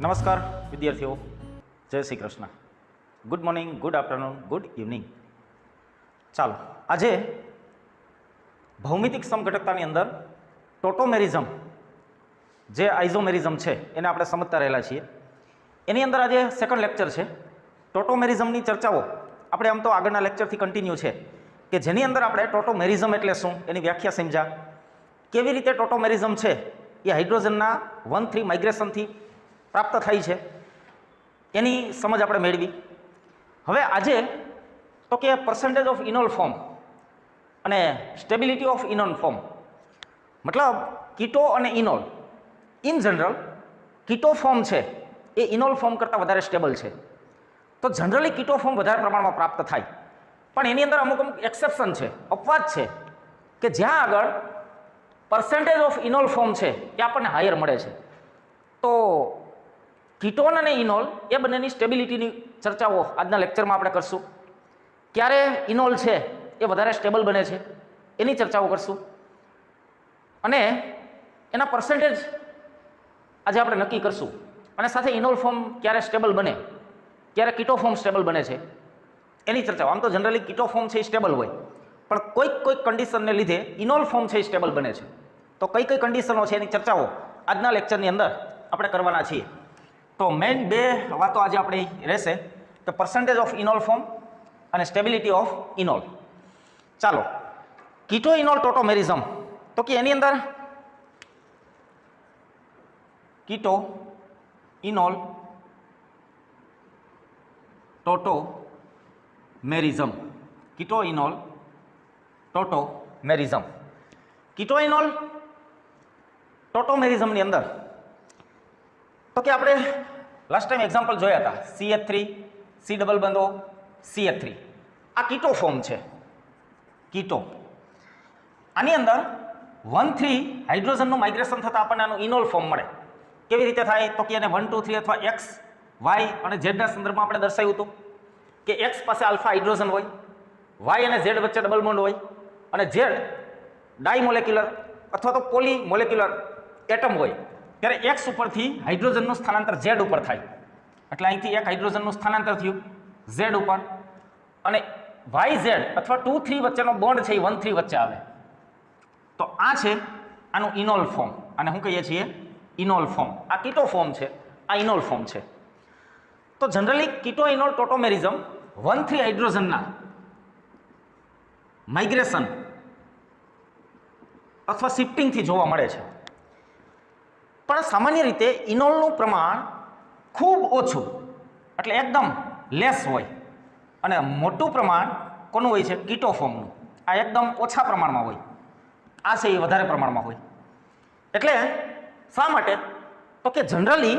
નમસ્કાર વિદ્યાર્થીઓ, જય Shri Krishna. Good morning, good afternoon, good evening. ચાલો, આજે ભૌમિતિક સમઘટકતાની અંદર ટોટોમેરિઝમ જે આઇઝોમેરિઝમ છે એને આપણે સમજતા રહેલા છીએ. એની અંદર આજે સેકન્ડ લેક્ચર છે. ટોટોમેરિઝમની ચર્ચાઓ આપણે આમ તો આગળના લેક્ચરથી કન્ટિન્યુ છે કે જેની અંદર આપણે ટોટોમેરિઝમ એટલે શું એની વ્યાખ્યા સમજ્યા, કેવી રીતે ટોટોમેરિઝમ છે એ હાઇડ્રોજનના 1,3 માઇગ્રેશનથી પ્રાપ્ત થાય છે એની સમજ આપણે મેળવી. હવે આજે તો કે પર્સન્ટેજ ઓફ ઇનોલ ફોર્મ અને સ્ટેબિલિટી ઓફ ઇનોલ ફોર્મ, મતલબ કીટો અને ઇનોલ ઇન જનરલ કીટો ફોર્મ છે એ ઇનોલ ફોર્મ કરતાં વધારે સ્ટેબલ છે. તો જનરલી કીટો ફોર્મ વધારે પ્રમાણમાં પ્રાપ્ત થાય, પણ એની અંદર અમુક અમુક એક્સેપ્શન છે, અપવાદ છે કે જ્યાં આગળ પર્સન્ટેજ ઓફ ઇનોલ ફોર્મ છે એ આપણને હાયર મળે છે. તો કીટોન અને ઇનોલ એ બંનેની સ્ટેબિલિટીની ચર્ચાઓ આજના લેક્ચરમાં આપણે કરશું. ક્યારે ઇનોલ છે એ વધારે સ્ટેબલ બને છે એની ચર્ચાઓ કરશું, અને એના પર્સન્ટેજ આજે આપણે નક્કી કરશું, અને સાથે ઇનોલ ફોર્મ ક્યારે સ્ટેબલ બને, ક્યારે કીટો ફોર્મ સ્ટેબલ બને છે એની ચર્ચાઓ. આમ તો જનરલી કીટો ફોર્મ છે એ સ્ટેબલ હોય, પણ કોઈક કન્ડિશનને લીધે ઇનોલ ફોર્મ છે એ સ્ટેબલ બને છે. તો કઈ કઈ કન્ડિશનો છે એની ચર્ચાઓ આજના લેક્ચરની અંદર આપણે કરવાના છીએ. તો મેઇન બે વાતો આજે આપણે રહેશે કે પર્સન્ટેજ ઓફ ઇનોલ ફોર્મ અને સ્ટેબિલિટી ઓફ ઇનોલ. ચાલો, કીટો ઇનોલ ટોટોમેરિઝમ, તો કે એની અંદર કીટો ઇનોલ ટોટોમેરિઝમ, કીટો ઇનોલ ટોટોમેરિઝમ. કીટો ઇનોલ ટોટોમેરિઝમની અંદર તો કે આપણે લાસ્ટ ટાઈમ એક્ઝામ્પલ જોયા હતા CH3 C ડબલ બંધો CH3, આ કીટો ફોર્મ છે. કીટો આની અંદર 1,3 હાઇડ્રોજનનું માઇગ્રેશન થતાં આપણને આનું ઇનોલ ફોર્મ મળે. કેવી રીતે થાય તો કે એને 1, 2, 3 અથવા X, Y અને Z ના સંદર્ભમાં આપણે દર્શાવ્યું હતું કે X પાસે આલ્ફા હાઇડ્રોજન હોય, Y અને Z વચ્ચે ડબલ બોન્ડ હોય, અને Z ડાયમોલેક્યુલર અથવા તો પોલી મોલેક્યુલર એટમ હોય, ત્યારે X ઉપરથી હાઇડ્રોજનનું સ્થાનાંતર Z ઉપર થાય. એટલે અહીંથી એક હાઇડ્રોજનનું સ્થાનાંતર થયું Z ઉપર, અને YZ અથવા 2, 3 વચ્ચેનો બોન્ડ છે એ 1, 3 વચ્ચે આવે. તો આ છે આનું ઇનોલ ફોર્મ, અને શું કહીએ છીએ ઇનોલ ફોર્મ. આ કીટો ફોર્મ છે, આ ઇનોલ ફોર્મ છે. તો જનરલી કીટો ઇનોલ ટોટોમેરિઝમ 1, 3 હાઇડ્રોજનના માઇગ્રેશન અથવા શિફ્ટિંગથી જોવા મળે છે. પણ સામાન્ય રીતે ઇનોલનું પ્રમાણ ખૂબ ઓછું, એટલે એકદમ લેસ હોય, અને મોટું પ્રમાણ કોનું હોય છે કીટો ફોર્મનું. આ એકદમ ઓછા પ્રમાણમાં હોય, આ છે એ વધારે પ્રમાણમાં હોય. એટલે શા માટે તો કે જનરલી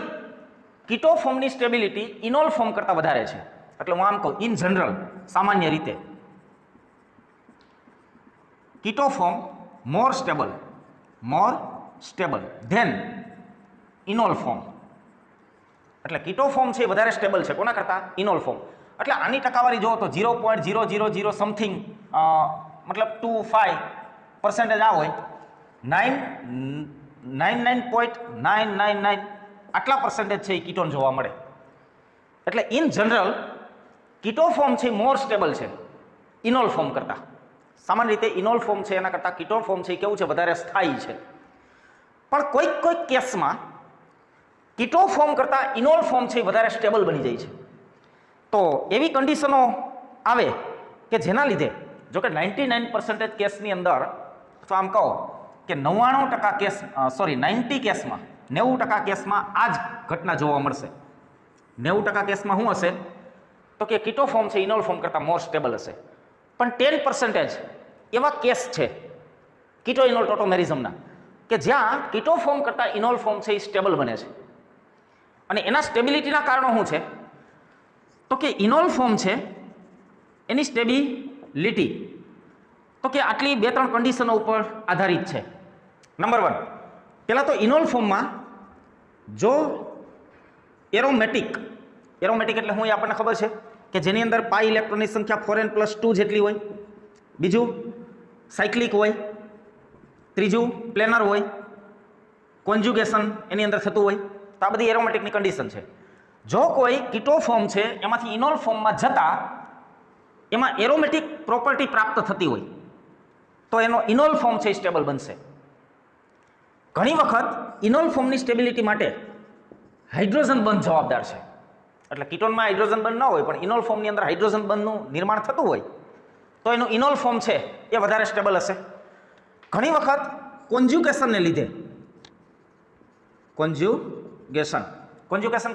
કીટો ફોર્મની સ્ટેબિલિટી ઇનોલ ફોર્મ કરતાં વધારે છે. એટલે હું આમ કહું ઇન જનરલ, સામાન્ય રીતે keto form more stable than enol form. એટલે કીટો ફોર્મ છે એ વધારે સ્ટેબલ છે કોના કરતાં ઇનોલ ફોર્મ. એટલે આની ટકાવારી જુઓ તો 0.000 સમથિંગ, મતલબ 25% આ હોય, 99.999 આટલા પર્સન્ટેજ છે એ કીટોન જોવા મળે. એટલે ઇન જનરલ કીટો ફોર્મ છે મોર સ્ટેબલ છે ઇનોલ ફોર્મ કરતાં. સામાન્ય રીતે ઇનોલ ફોર્મ છે એના કરતાં કીટો ફોર્મ છે એ કેવું છે વધારે સ્થાયી છે. પણ કોઈક કેસમાં કીટો ફોર્મ કરતાં ઇનોલ ફોર્મ છે એ વધારે સ્ટેબલ બની જાય છે. તો એવી કન્ડિશનો આવે કે જેના લીધે, જો કે 99% કેસની અંદર, તો આમ કહો કે 90% કેસ, 90 કેસમાં 90% કેસમાં આ જ ઘટના જોવા મળશે. 90% કેસમાં શું હશે તો કે કીટો ફોર્મ છે ઇનોલ ફોર્મ કરતાં મોર સ્ટેબલ હશે. પણ 10% એવા કેસ છે કીટો ઇનોલ ટોટોમેરિઝમના કે જ્યાં કીટો ફોર્મ કરતાં ઇનોલ ફોર્મ છે એ સ્ટેબલ બને છે. અને એના સ્ટેબિલિટીના કારણો શું છે તો કે ઇનોલ ફોર્મ છે એની સ્ટેબિલિટી તો કે આટલી 2-3 કન્ડિશનો ઉપર આધારિત છે. નંબર 1, પહેલાં તો ઇનોલ ફોર્મમાં જો એરોમેટિક એટલે શું એ આપણને ખબર છે કે જેની અંદર પાઈ ઇલેક્ટ્રોનની સંખ્યા 4n+2 જેટલી હોય, બીજું સાયક્લિક હોય, ત્રીજું પ્લેનર હોય, કોન્જ્યુગેશન એની અંદર થતું હોય, તો આ બધી એરોમેટિકની કન્ડિશન છે. જો કોઈ કીટો ફોર્મ છે એમાંથી ઇનોલ ફોર્મમાં જતા એમાં એરોમેટિક પ્રોપર્ટી પ્રાપ્ત થતી હોય તો એનો ઇનોલ ફોર્મ છે એ સ્ટેબલ બનશે. ઘણી વખત ઇનોલ ફોર્મની સ્ટેબિલિટી માટે હાઇડ્રોજન બંધ જવાબદાર છે. એટલે કીટોનમાં હાઇડ્રોજન બંધ ન હોય પણ ઇનોલ ફોર્મની અંદર હાઇડ્રોજન બંધનું નિર્માણ થતું હોય તો એનું ઇનોલ ફોર્મ છે એ વધારે સ્ટેબલ હશે. ઘણી વખત કોન્જ્યુગેશનને લીધે કોન્જ્યુગેશન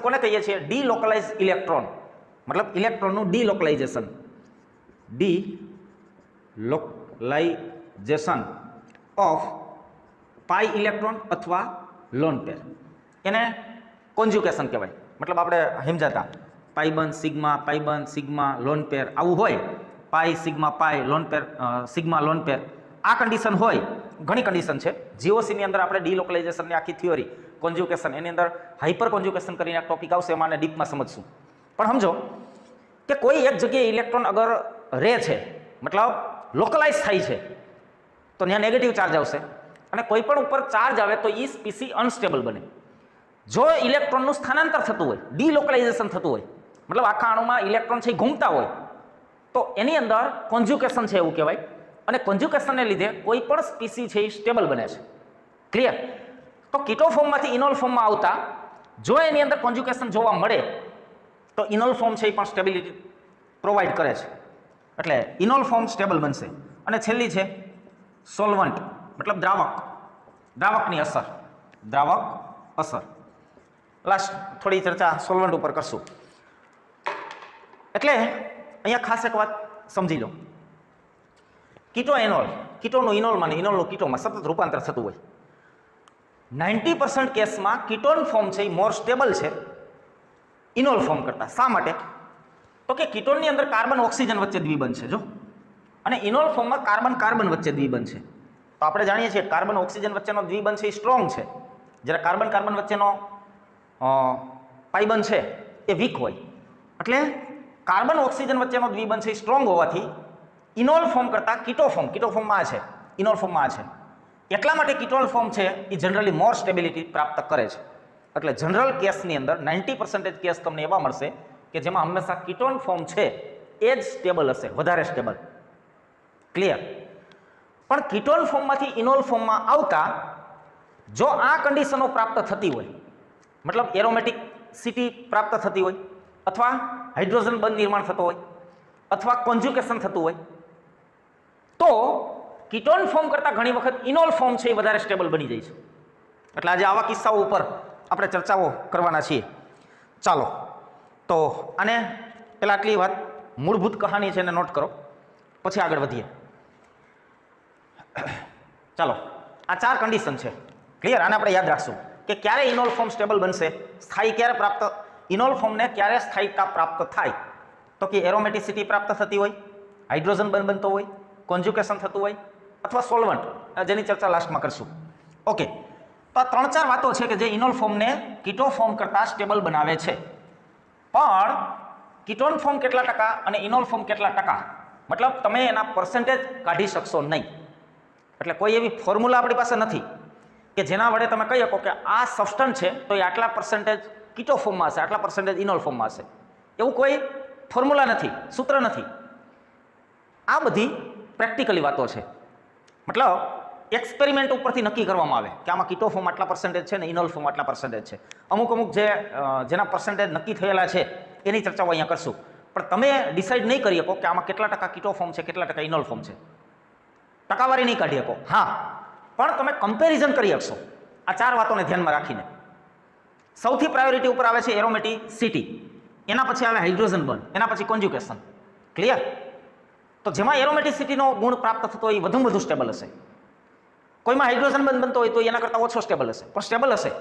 કોને કહીએ છીએ? ડીલોકલાઇઝ ઇલેક્ટ્રોન, મતલબ ઇલેક્ટ્રોનનું ડીલોકલાઇઝેશન ઓફ પાઈ ઇલેક્ટ્રોન અથવા લોન પેર, એને કોન્જ્યુગેશન કહેવાય. મતલબ આપણે સમજાતા પાઈ બંધ સિગ્મા લોન પેર આવું હોય, pi sigma pi lone pair sigma lone pair, આ કન્ડિશન હોય. ઘણી કન્ડિશન છે. જીઓસીની અંદર આપણે ડીલોકલાઇઝેશનની આખી થિયોરી કોન્જ્યુગેશન એની અંદર હાઇપર કોન્જ્યુગેશન કરીને એક ટોપિક આવશે, એમાં ડીપમાં સમજશું. પણ સમજો કે કોઈ એક જગ્યાએ ઇલેક્ટ્રોન અગર રહે છે, મતલબ લોકલાઇઝ થાય છે, તો ત્યાં નેગેટિવ ચાર્જ આવશે અને કોઈ પણ ઉપર ચાર્જ આવે તો એ સ્પીસી અનસ્ટેબલ બને. જો ઇલેક્ટ્રોનનું સ્થાનાંતર થતું હોય, ડીલોકલાઇઝેશન થતું હોય, મતલબ આખા અણુમાં ઇલેક્ટ્રોન છે ઘૂમતા હોય, તો એની અંદર કોન્જ્યુગેશન છે એવું કહેવાય. અને કોન્જ્યુગેશનને લીધે કોઈ પણ સ્પીસી છે એ સ્ટેબલ બને છે. ક્લિયર? તો કીટો ફોર્મમાંથી ઇનોલ ફોર્મમાં આવતા જો એની અંદર કોન્જ્યુગેશન જોવા મળે તો ઇનોલ ફોર્મ છે એ પણ સ્ટેબિલિટી પ્રોવાઈડ કરે છે. એટલે ઇનોલ ફોર્મ સ્ટેબલ બનશે. અને છેલ્લી છે સોલ્વન્ટ, મતલબ દ્રાવકની અસર. લાસ્ટ થોડી ચર્ચા સોલ્વન્ટ ઉપર કરશું. એટલે અહીંયા ખાસ એક વાત સમજી લો. કીટોનું ઇનોલમાં ને ઇનોલનું કીટોમાં સતત રૂપાંતર થતું હોય. 90% કેસમાં કીટોન ફોર્મ છે એ મોર સ્ટેબલ છે ઇનોલ ફોર્મ કરતા. શા માટે? તો કે કીટોનની અંદર કાર્બન ઓક્સિજન વચ્ચે દ્વિબંધ છે જો, અને ઇનોલ ફોર્મમાં કાર્બન વચ્ચે દ્વિબંધ છે. તો આપણે જાણીએ છીએ કાર્બન ઓક્સિજન વચ્ચેનો દ્વિબંધ છે એ સ્ટ્રોંગ છે, જ્યારે કાર્બન વચ્ચેનો પાઇબંધ છે એ વીક હોય. એટલે કાર્બન ઓક્સિજન વચ્ચેનો દ્વિબંધ છે એ સ્ટ્રોંગ હોવાથી ઇનોલ ફોર્મ કરતાં કીટો ફોર્મમાં આ છે, ઇનોલ ફોર્મમાં આ છે. એટલા માટે કીટોન ફોર્મ છે એ જનરલી મોર સ્ટેબિલિટી પ્રાપ્ત કરે છે. એટલે જનરલ કેસની અંદર 90% કેસ તમને એવા મળશે કે જેમાં હંમેશા કીટોન ફોર્મ છે એ જ સ્ટેબલ હશે, વધારે સ્ટેબલ. ક્લિયર? પણ કીટોન ફોર્મમાંથી ઇનોલ ફોર્મમાં આવતા જો આ કન્ડિશનો પ્રાપ્ત થતી હોય, મતલબ એરોમેટિસિટી પ્રાપ્ત થતી હોય, અથવા હાઇડ્રોજન બંધ નિર્માણ થતો હોય, અથવા કોન્જ્યુગેશન થતું હોય, તો કીટોન ફોર્મ કરતાં ઘણી વખત ઇનોલ ફોર્મ છે એ વધારે સ્ટેબલ બની જાય છે. એટલે આજે આવા કિસ્સાઓ ઉપર આપણે ચર્ચાઓ કરવાના છીએ. ચાલો, તો આને પહેલાં આટલી વાત મૂળભૂત કહાની છે એને નોટ કરો, પછી આગળ વધીએ. ચાલો, આ 4 કન્ડિશન છે. ક્લિયર? આને આપણે યાદ રાખશું કે ક્યારે ઇનોલ ફોર્મ સ્ટેબલ બનશે, સ્થાયી ક્યારે પ્રાપ્ત, ઇનોલ ફોર્મને ક્યારે સ્થાયીતા પ્રાપ્ત થાય, તો કે એરોમેટિસિટી પ્રાપ્ત થતી હોય, હાઇડ્રોજન બંધ બનતો હોય, કોન્જ્યુગેશન થતું હોય, અથવા સોલ્વન્ટ, જેની ચર્ચા લાસ્ટમાં કરશું. ઓકે, તો આ 3-4 વાતો છે કે જે ઇનોલ ફોર્મને કીટો ફોર્મ કરતાં સ્ટેબલ બનાવે છે. પણ કીટોન ફોર્મ કેટલા ટકા અને ઇનોલ ફોર્મ કેટલા ટકા, મતલબ તમે એના પર્સન્ટેજ કાઢી શકશો નહીં. એટલે કોઈ એવી ફોર્મ્યુલા આપણી પાસે નથી કે જેના વડે તમે કહી શકો કે આ સબસ્ટન્સ છે તો એ આટલા પર્સન્ટેજ કીટો ફોર્મમાં હશે, આટલા પર્સન્ટેજ ઇનોલ ફોર્મમાં હશે. એવું કોઈ ફોર્મ્યુલા નથી, સૂત્ર નથી. આ બધી પ્રેક્ટિકલી વાતો છે. મતલબ એક્સપેરિમેન્ટ ઉપરથી નક્કી કરવામાં આવે કે આમાં કીટો ફોર્મ આટલા પર્સન્ટેજ છે ને ઇનોલ ફોર્મ આટલા પર્સન્ટેજ છે. અમુક જેના પર્સન્ટેજ નક્કી થયેલા છે એની ચર્ચાઓ અહીંયા કરશું. પણ તમે ડિસાઇડ નહીં કરી શકો કે આમાં કેટલા ટકા કીટો ફોર્મ છે, કેટલા ટકા ઇનોલ ફોર્મ છે. ટકાવારી નહીં કાઢી શકો. હા, પણ તમે કમ્પેરિઝન કરી શકશો આ 4 વાતોને ધ્યાનમાં રાખીને. સૌથી પ્રાયોરિટી ઉપર આવે છે એરોમેટિસિટી, એના પછી આવે હાઇડ્રોજન બંધ, એના પછી કોન્જ્યુગેશન. ક્લિયર? તો જેમાં એરોમેટિસિટીનો ગુણ પ્રાપ્ત થતો હોય એ વધુમાં વધુ સ્ટેબલ હશે. કોઈમાં હાઇડ્રોજન બંધ બનતો હોય તો એના કરતાં ઓછો સ્ટેબલ હશે, પણ સ્ટેબલ હશે.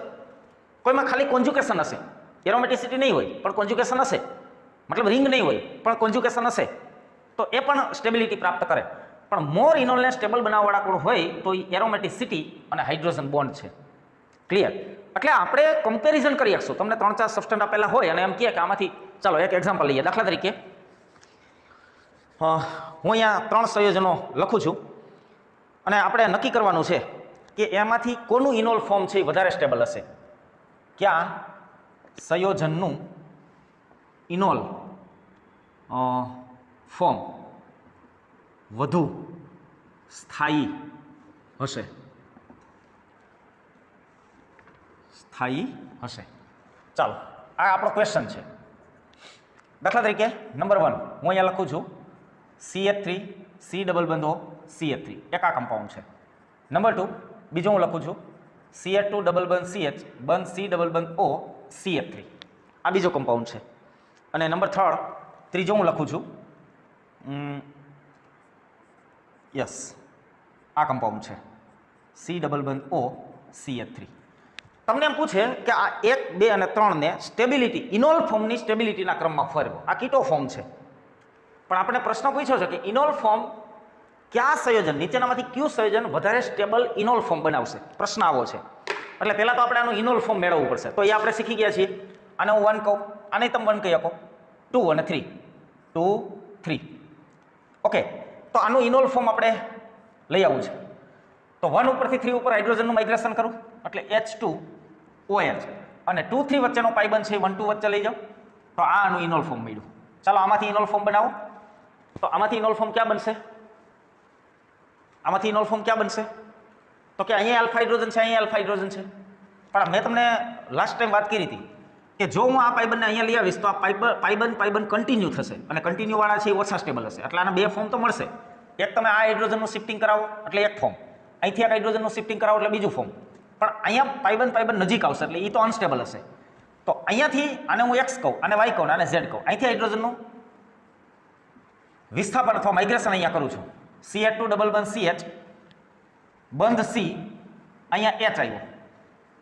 કોઈમાં ખાલી કોન્જ્યુગેશન હશે, એરોમેટિસિટી નહીં હોય પણ કોન્જ્યુગેશન હશે, મતલબ રિંગ નહીં હોય પણ કોન્જ્યુગેશન હશે, તો એ પણ સ્ટેબિલિટી પ્રાપ્ત કરે. પણ મોર ઇનોલને સ્ટેબલ બનાવવાવાળા કોણ હોય તો એ એરોમેટિસિટી અને હાઇડ્રોજન બોન્ડ છે. ક્લિયર? એટલે આપણે કમ્પેરિઝન કરી શકશું. તમને 3-4 સબસ્ટન્ટ આપેલા હોય અને એમ કહે કે આમાંથી ચાલો એક એક્ઝામ્પલ લઈએ. દાખલા તરીકે હું અહીંયા 3 સંયોજનો લખું છું અને આપણે નક્કી કરવાનું છે કે એમાંથી કોનું ઇનોલ ફોર્મ છે એ વધારે સ્ટેબલ હશે. ક્યાં? સંયોજનનું ઇનોલ ફોર્મ વધુ સ્થાયી હશે. ચાલો, આ આપણો ક્વેશ્ચન છે. દાખલા તરીકે નંબર 1 હું અહીંયા લખું છું CH3 C ડબલ બંધ O CH3 એક આ કમ્પાઉન્ડ છે. નંબર 2 બીજો હું લખું છું CH2 ડબલ બંધ CH બંધ C ડબલ બંધ O CH3 આ બીજો કમ્પાઉન્ડ છે. અને નંબર 3 ત્રીજો હું લખું છું યસ આ કમ્પાઉન્ડ છે C ડબલ બંધ O CH3. તમને એમ પૂછે કે આ 1 2 અને 3 ને સ્ટેબિલિટી ઇનોલ ફોર્મની સ્ટેબિલિટીના ક્રમમાં ફેરવો. આ કીટો ફોર્મ છે, પણ આપણે પ્રશ્ન પૂછ્યો છે કે ઇનોલ ફોર્મ કયા સંયોજન નીચેનામાંથી કયું સંયોજન વધારે સ્ટેબલ ઇનોલ ફોર્મ બનાવશે. પ્રશ્ન આવો છે. એટલે પહેલાં તો આપણે આનું ઇનોલ ફોર્મ મેળવવું પડશે. તો એ આપણે શીખી ગયા છીએ. આને હું 1 કહું, આને તમે 1 કહી શકો, 2 અને 3 2 3. ઓકે, તો આનું ઇનોલ ફોર્મ આપણે લઈ આવવું છે. તો 1 ઉપરથી 3 ઉપર હાઇડ્રોજનનું માઇગ્રેશન કરું એટલે H2OH અને 2 3 વચ્ચેનો પાઇબંધ છે 1 2 વચ્ચે લઈ જાઓ તો આ આનું ઇનોલ ફોર્મ મળ્યું. ચાલો આમાંથી ઇનોલ ફોર્મ બનાવો. તો આમાંથી ઇનોલ ફોર્મ ક્યાં બનશે? આમાંથી ઇનોલ ફોર્મ ક્યાં બનશે? તો કે અહીંયા આલ્ફા હાઇડ્રોજન છે, અહીંયા આલ્ફા હાઇડ્રોજન છે. પણ મેં તમને લાસ્ટ ટાઈમ વાત કરી હતી કે જો હું આ પાઇબંધને અહીંયા લઈ આવીશ તો આ પાઇબંધ કન્ટિન્યુ થશે અને કન્ટિન્યુ વાળા છે એ ઓછા સ્ટેબલ હશે. એટલે આના બે ફોર્મ તો મળશે. એક તમે આ હાઇડ્રોજનનું શિફ્ટિંગ કરાવો એટલે એક ફોર્મ, અહીંથી એક હાઇડ્રોજનનું શિફ્ટિંગ કરાવો એટલે બીજું ફોર્મ. પણ અહીંયા પાઇબંધ નજીક આવશે એટલે એ તો અનસ્ટેબલ હશે. તો અહીંયાથી આને હું એક્સ કહું, આને વાય કહું, આને ઝેડ કહું. અહીંથી હાઇડ્રોજનનું વિસ્થાપન અથવા માઇગ્રેશન અહીંયા કરું છું. CH2 ડબલ બંધ CH બંધ C, અહીંયા H આવ્યો,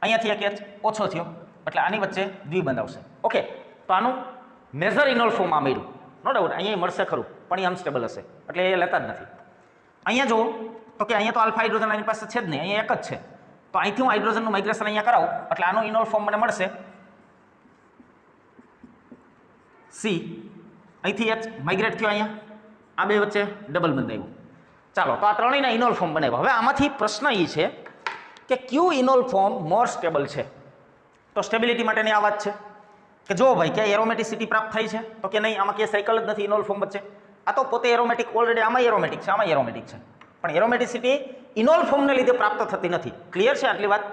અહીંયાથી એક H ઓછો થયો એટલે આની વચ્ચે દ્વિબંધ આવશે. ઓકે, તો આનું મેજર ઇનોલ ફોર્મ આ મળ્યું. નો ડાઉટ અહીંયા મળશે ખરું, પણ એ અનસ્ટેબલ હશે એટલે એ લેતા જ નથી. અહીંયા જુઓ તો કે અહીંયા તો આલ્ફા હાઇડ્રોજન આની પાસે છે જ નહીં, અહીંયા એક જ છે. તો અહીંથી હું હાઇડ્રોજનનું માઇગ્રેશન અહીંયા કરાવું એટલે આનું ઇનોલ ફોર્મ મને મળશે C, અહીંથી H માઇગ્રેટ થયો, અહીંયા આ બે વચ્ચે ડબલ બંધ આવ્યું. ચાલો, તો આ ત્રણેયના ઇનોલ ફોર્મ બનાવ્યા. હવે આમાંથી પ્રશ્ન એ છે કે કયું ઇનોલ ફોર્મ મોર સ્ટેબલ છે? તો સ્ટેબિલિટી માટેની આ વાત છે કે જો ભાઈ ક્યાં એરોમેટિસિટી પ્રાપ્ત થઈ છે તો કે નહીં, આમાં ક્યાંય સાયકલ જ નથી ઇનોલ ફોર્મ વચ્ચે. આ તો પોતે એરોમેટિક, ઓલરેડી આમાં એરોમેટિક છે, આમાં એરોમેટિક છે, પણ એરોમેટિસિટી ઇનોલ ફોર્મને લીધે પ્રાપ્ત થતી નથી. ક્લિયર છે આટલી વાત?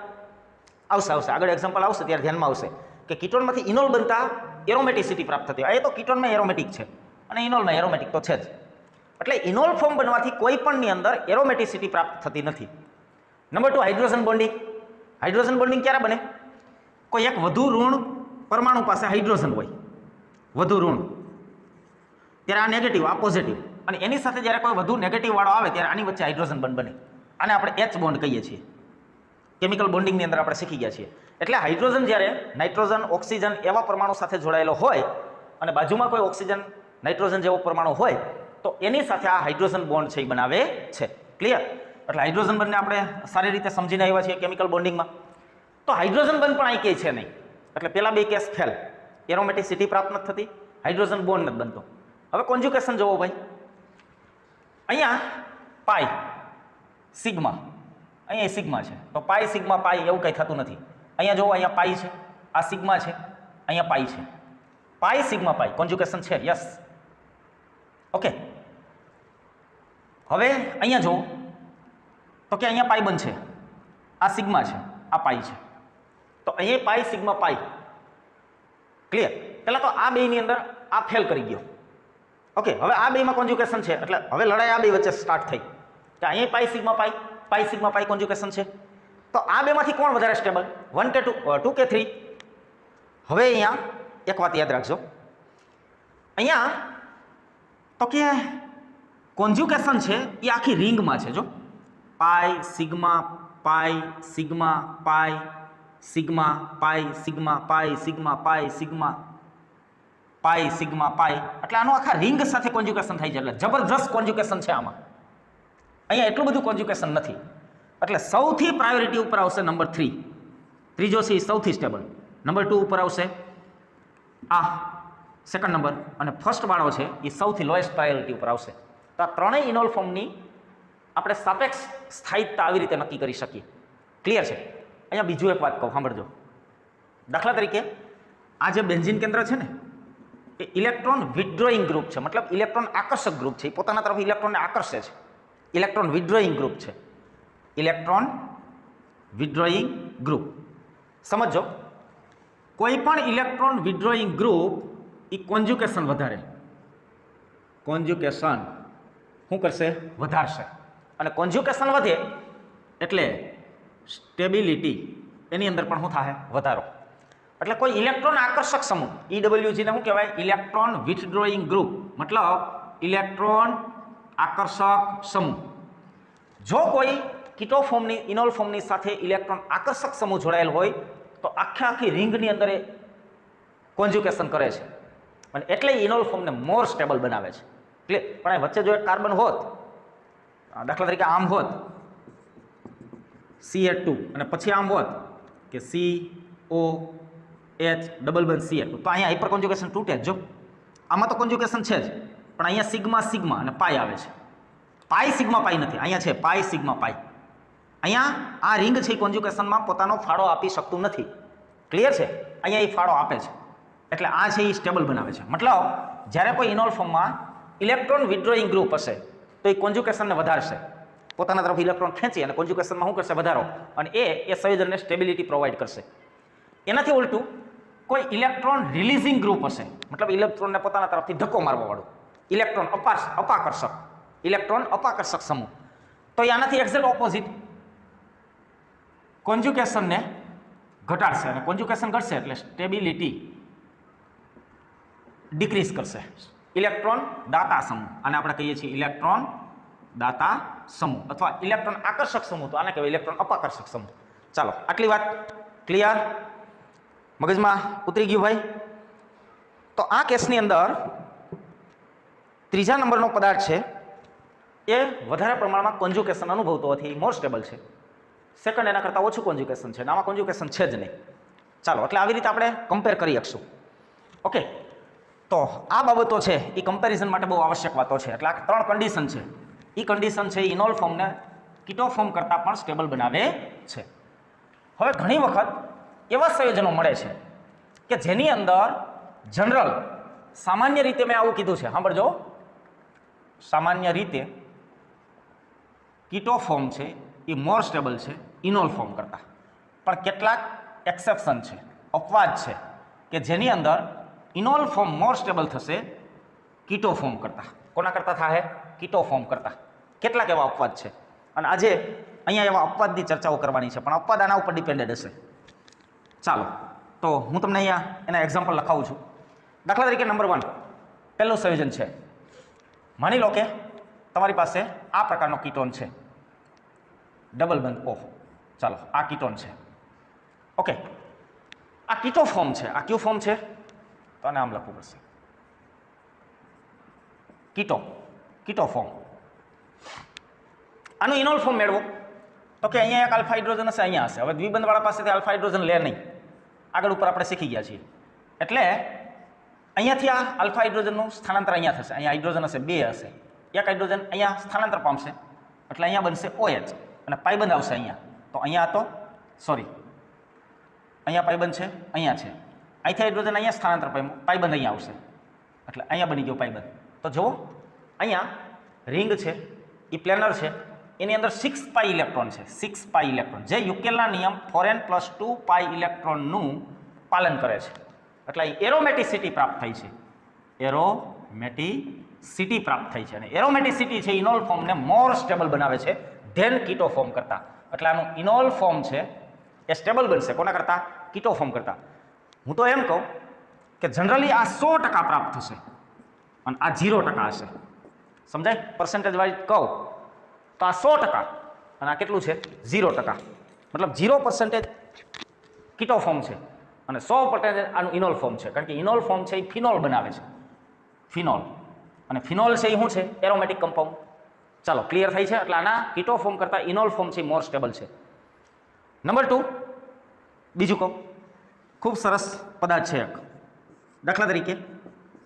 આવશે આગળ એક્ઝામ્પલ આવશે ત્યારે ધ્યાનમાં આવશે કે કીટોનમાંથી ઇનોલ બનતા એરોમેટિસિટી પ્રાપ્ત થતી. આ તો કીટોનમાં એરોમેટિક છે અને ઇનોલમાં એરોમેટિક તો છે જ. એટલે ઇનોલ ફોર્મ બનવાથી કોઈ પણની અંદર એરોમેટિસિટી પ્રાપ્ત થતી નથી. Number 2 hydrogen bonding. Hydrogen bonding ક્યારે બને? કોઈ એક વધુ ઋણ પરમાણુ પાસે હાઇડ્રોજન હોય, વધુ ઋણ, ત્યારે આ નેગેટિવ, આ પોઝિટિવ, અને એની સાથે જ્યારે કોઈ વધુ નેગેટિવ વાળો આવે ત્યારે આની વચ્ચે હાઇડ્રોજન બંધ બને. આને આપણે H બોન્ડ કહીએ છીએ. કેમિકલ બોન્ડિંગની અંદર આપણે શીખી ગયા છીએ. એટલે હાઇડ્રોજન જ્યારે નાઇટ્રોજન, ઓક્સિજન એવા પરમાણુ સાથે જોડાયેલો હોય અને બાજુમાં કોઈ ઓક્સિજન, નાઇટ્રોજન જેવો પરમાણુ હોય તો એની સાથે આ હાઇડ્રોજન બોન્ડ છે એ બનાવે છે. ક્લિયર? એટલે હાઇડ્રોજન બંધને આપણે સારી રીતે સમજીને આવ્યા છીએ કેમિકલ બોન્ડિંગમાં. તો હાઇડ્રોજન બંધ પણ અહીં કંઈ છે નહીં. એટલે પેલા બે કેસ ફેલ, એરોમેટિસિટી પ્રાપ્ત નથી થતી, હાઇડ્રોજન બોન્ડ નથી બનતો. હવે કોન્જ્યુકેશન જોવો ભાઈ. અહીંયા પાઈ સિગ્મા, અહીંયા સિગ્મા છે તો પાઈ સિગ્મા પાઈ એવું કંઈ થતું નથી. અહીંયા જોવો, અહીંયા પાઈ છે, આ સિગ્મા છે, અહીંયા પાઈ છે. પાઈ સિગ્મા પાઈ કોન્જ્યુકેશન છે, યસ. ઓકે, હવે અહીંયા જુઓ તો કે અહીંયા પાઈ બંધ છે, આ સિગ્મા છે, આ પાઈ છે. તો અહીંયા પાઈ સિગ્મા પાઈ. ક્લિયર? પહેલાં તો આ બેની અંદર આ ફેલ કરી ગયો. ઓકે, હવે આ બેમાં કોન્જ્યુકેશન છે એટલે હવે લડાઈ આ બે વચ્ચે સ્ટાર્ટ થઈ કે અહીંયા પાઈ સિગ્મા પાઈ કોન્જ્યુકેશન છે. તો આ બેમાંથી કોણ વધારે સ્ટેબલ, 1 કે 2 કે 3? હવે અહીંયા એક વાત યાદ રાખજો, અહીંયા તો કે કોન્જ્યુકેશન છે એ આખી રિંગમાં છે. જો પાઈ સિગ્મા પાઈ સિગ્મા પાઈ સિગ્મા પાઈ સિગ્મા પાઈ સિગ્મા પાઈ સિગ્મા પાઈ સિગ્મા પાઈ, એટલે આનું આખા રિંગ સાથે કોન્જ્યુકેશન થાય છે. એટલે જબરજસ્ત કોન્જ્યુકેશન છે આમાં. અહીંયા એટલું બધું કોન્જ્યુકેશન નથી. એટલે સૌથી પ્રાયોરિટી ઉપર આવશે નંબર 3, ત્રીજો છે સૌથી સ્ટેબલ. નંબર 2 ઉપર આવશે આ સેકન્ડ નંબર, અને ફર્સ્ટ વાળો છે એ સૌથી લોએસ્ટ પ્રાયોરિટી ઉપર આવશે. તો આ ત્રણેય ઇનોલ ફોર્મની આપણે સાપેક્ષ સ્થાયિકતા આવી રીતે નક્કી કરી શકીએ. ક્લિયર છે? અહીંયા બીજું એક વાત કહું, સાંભળજો. દાખલા તરીકે આ જે બેન્ઝીન કેન્દ્ર છે ને એ ઇલેક્ટ્રોન વિથડ્રોઈંગ ગ્રુપ છે, મતલબ ઇલેક્ટ્રોન આકર્ષક ગ્રુપ છે, એ પોતાના તરફ ઇલેક્ટ્રોનને આકર્ષે છે. ઇલેક્ટ્રોન વિથડ્રોઈંગ ગ્રુપ છે, ઇલેક્ટ્રોન વિથડ્રોઈંગ ગ્રુપ. સમજો, કોઈ પણ ઇલેક્ટ્રોન વિથડ્રોઈંગ ગ્રુપ એ કોન્જ્યુકેશન વધારે, કોન્જ્યુકેશન શું કરશે? વધારશે. અને કોન્જ્યુકેશન વધે એટલે સ્ટેબિલિટી એની અંદર પણ શું થાય? વધારો. એટલે કોઈ ઇલેક્ટ્રોન આકર્ષક સમૂહ EWG ને શું કહેવાય? ઇલેક્ટ્રોન વિથડ્રોઈંગ ગ્રુપ, મતલબ ઇલેક્ટ્રોન આકર્ષક સમૂહ. જો કોઈ કીટો ફોર્મની ઇનોલ ફોર્મની સાથે ઇલેક્ટ્રોન આકર્ષક સમૂહ જોડાયેલ હોય તો આખી રિંગની અંદર એ કોન્જ્યુકેશન કરે છે અને એટલે ઇનોલ ફોર્મને મોર સ્ટેબલ બનાવે છે. એટલે પણ એ વચ્ચે જો એક કાર્બન હોત, દાખલા તરીકે આમ હોત CH2 અને પછી આમ હોત કે COH ડબલ બંધ CH2, તો અહીંયા હાઇપર કોન્જ્યુકેશન તૂટે જ. જો આમાં તો કોન્જ્યુકેશન છે જ, પણ અહીંયા સિગ્મા સિગ્મા અને પાઈ આવે છે. પાઈ સિગ્મા પાઈ નથી, અહીંયા છે પાઈ સિગ્મા પાઈ. અહીંયા આ રિંગ છે કોન્જ્યુકેશનમાં પોતાનો ફાળો આપી શકતું નથી. ક્લિયર છે? અહીંયા એ ફાળો આપે છે એટલે આ છે એ સ્ટેબલ બનાવે છે. મતલબ જ્યારે કોઈ ઇનોલ ફોર્મમાં ઇલેક્ટ્રોન વિથડ્રોઈંગ ગ્રુપ હશે તો એ કોન્જ્યુકેશનને વધારશે, પોતાના તરફ ઇલેક્ટ્રોન ખેંચી અને કોન્જ્યુકેશનમાં શું કરશે? વધારો. અને એ સંયોજનને સ્ટેબિલિટી પ્રોવાઈડ કરશે. એનાથી ઉલટું કોઈ ઇલેક્ટ્રોન રિલીઝિંગ ગ્રુપ હશે, મતલબ ઇલેક્ટ્રોનને પોતાના તરફથી ધક્કો મારવાવાળું, ઇલેક્ટ્રોન અપાકર્ષક, ઇલેક્ટ્રોન અપાકર્ષક સમૂહ, તો એ આનાથી એક્ઝેક્ટ ઓપોઝિટ કોન્જ્યુકેશનને ઘટાડશે અને કોન્જ્યુકેશન ઘટશે એટલે સ્ટેબિલિટી ડિક્રીઝ કરશે. ઇલેક્ટ્રોન દાતા સમૂહ, આને આપણે કહીએ છીએ ઇલેક્ટ્રોન દાતા સમૂહ અથવા ઇલેક્ટ્રોન આકર્ષક સમૂહ, તો આને કહેવાય ઇલેક્ટ્રોન અપાકર્ષક સમૂહ. ચાલો, આટલી વાત ક્લિયર? મગજમાં ઉતરી ગયું ભાઈ? તો આ કેસની અંદર ત્રીજા નંબરનો પદાર્થ છે એ વધારે પ્રમાણમાં કોન્જ્યુકેશન અનુભવતો હોવાથી મોર સ્ટેબલ છે. સેકન્ડ એના કરતાં ઓછું કોન્જ્યુકેશન છે અને આમાં કોન્જ્યુકેશન છે જ નહીં. ચાલો, એટલે આવી રીતે આપણે કમ્પેર કરી શકશું. ઓકે, તો આ બાબતો છે એ કમ્પેરિઝન માટે બહુ આવશ્યક વાતો છે. એટલે આ 3 કન્ડિશન છે. એ કન્ડિશન છે ઇનોલ ફોર્મને કીટો ફોર્મ કરતાં પણ સ્ટેબલ બનાવે છે. હવે ઘણી વખત એવા સંયોજનો મળે છે કે જેની અંદર જનરલ સામાન્ય રીતે મેં આવું કીધું છે, સાંભળજો, સામાન્ય રીતે કીટો ફોર્મ છે એ મોર સ્ટેબલ છે ઇનોલ ફોર્મ કરતાં. પણ કેટલાક એક્સેપ્શન છે, અપવાદ છે કે જેની અંદર ઇનોલ ફોર્મ મોર સ્ટેબલ થશે કીટો ફોર્મ કરતાં. કોના કરતાં થાય? કીટો ફોર્મ કરતાં. કેટલાક એવા અપવાદ છે અને આજે અહીંયા એવા અપવાદની ચર્ચાઓ કરવાની છે, પણ અપવાદ આના ઉપર ડિપેન્ડેડ હશે. ચાલો, તો હું તમને અહીંયા એના એક્ઝામ્પલ લખાવું છું. દાખલા તરીકે નંબર 1 પહેલું સંયોજન છે. માની લો કે તમારી પાસે આ પ્રકારનો કીટોન છે, ડબલ બંધ O. ચાલો, આ કીટોન છે. ઓકે, આ કીટો ફોર્મ છે. આ કયું ફોર્મ છે? તો આને આમ લખવું પડશે, કીટો ફોર્મ. આનું ઇનોલ ફોર્મ મેળવો તો કે અહીંયા એક આલ્ફા હાઇડ્રોજન હશે, અહીંયા હશે. હવે દ્વિબંધવાળા પાસેથી આલ્ફા હાઇડ્રોજન લે નહીં, આગળ ઉપર આપણે શીખી ગયા છીએ. એટલે અહીંયાથી આ આલ્ફા હાઇડ્રોજનનું સ્થાનાંતર અહીંયા થશે. અહીંયા હાઇડ્રોજન હશે, 2 હશે. એક હાઇડ્રોજન અહીંયા સ્થાનાંતર પામશે એટલે અહીંયા બનશે OH અને પાઇબંધ આવશે અહીંયા. તો અહીંયા તો અહીંયા પાઇબંધ છે, અહીંયા છે. અહીંથી હાઇડ્રોજન અહીંયા સ્થાનાંતર પામ્યું, પાઇબંધ અહીંયા આવશે એટલે અહીંયા બની ગયો પાઇબંધ. તો જુઓ, અહીંયા રિંગ છે, એ પ્લેનર છે, એની અંદર 6 પાઈ ઇલેક્ટ્રોન છે. 6 પાઈ ઇલેક્ટ્રોન જે યુકેલના નિયમ 4n + 2 પાઈ ઇલેક્ટ્રોનનું પાલન કરે છે. એટલે એરોમેટિસિટી પ્રાપ્ત થઈ છે, એરોમેટિસિટી પ્રાપ્ત થઈ છે. અને એરોમેટિસિટી છે ઇનોલ ફોર્મને મોર સ્ટેબલ બનાવે છે ધેન કીટો ફોર્મ કરતાં. એટલે આનું ઇનોલ ફોર્મ છે એ સ્ટેબલ બનશે કોના કરતાં? કીટો ફોર્મ કરતાં. હું તો એમ કહું કે જનરલી આ 100% પ્રાપ્ત થશે અને આ 0% હશે. સમજાય? પર્સન્ટેજ વાઇઝ કહું તો આ 100% અને આ કેટલું છે? 0%. મતલબ 0% કીટો ફોર્મ છે અને 100% આનું ઇનોલ ફોર્મ છે. કારણ કે ઇનોલ ફોર્મ છે એ ફિનોલ બનાવે છે, ફિનોલ. અને ફિનોલ છે એ શું છે? Aromatic compound. ચાલો, ક્લિયર થઈ છે? એટલે આના કીટો ફોર્મ કરતાં ઇનોલ ફોર્મ છે મોર સ્ટેબલ છે. નંબર 2 બીજું કહું, ખૂબ સરસ પદાર્થ છે એક. દાખલા તરીકે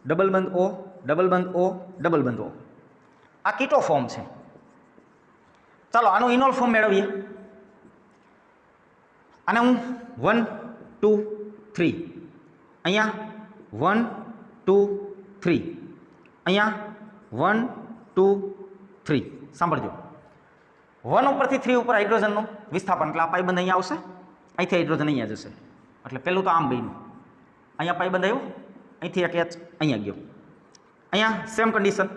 ડબલ બંધ O, ડબલ બંધ O, ડબલ બંધ O. આ કીટો ફોર્મ છે. ચાલો, આનું ઇનોલ ફોર્મ મેળવીએ. આને હું 1 2 3 અહીંયા 1 2 3, અહીંયા 1 2 3. સાંભળજો, 1 ઉપરથી 3 ઉપર હાઇડ્રોજનનું વિસ્થાપન, એટલે આ પાઈબંધ અહીંયા આવશે, અહીંથી હાઇડ્રોજન અહીંયા જશે, એટલે પહેલું તો આમ બન્યું, અહીંયા પાઈબંધ આવ્યું, અહીંથી એક H અહીંયા ગયો, અહીંયા સેમ કન્ડિશન,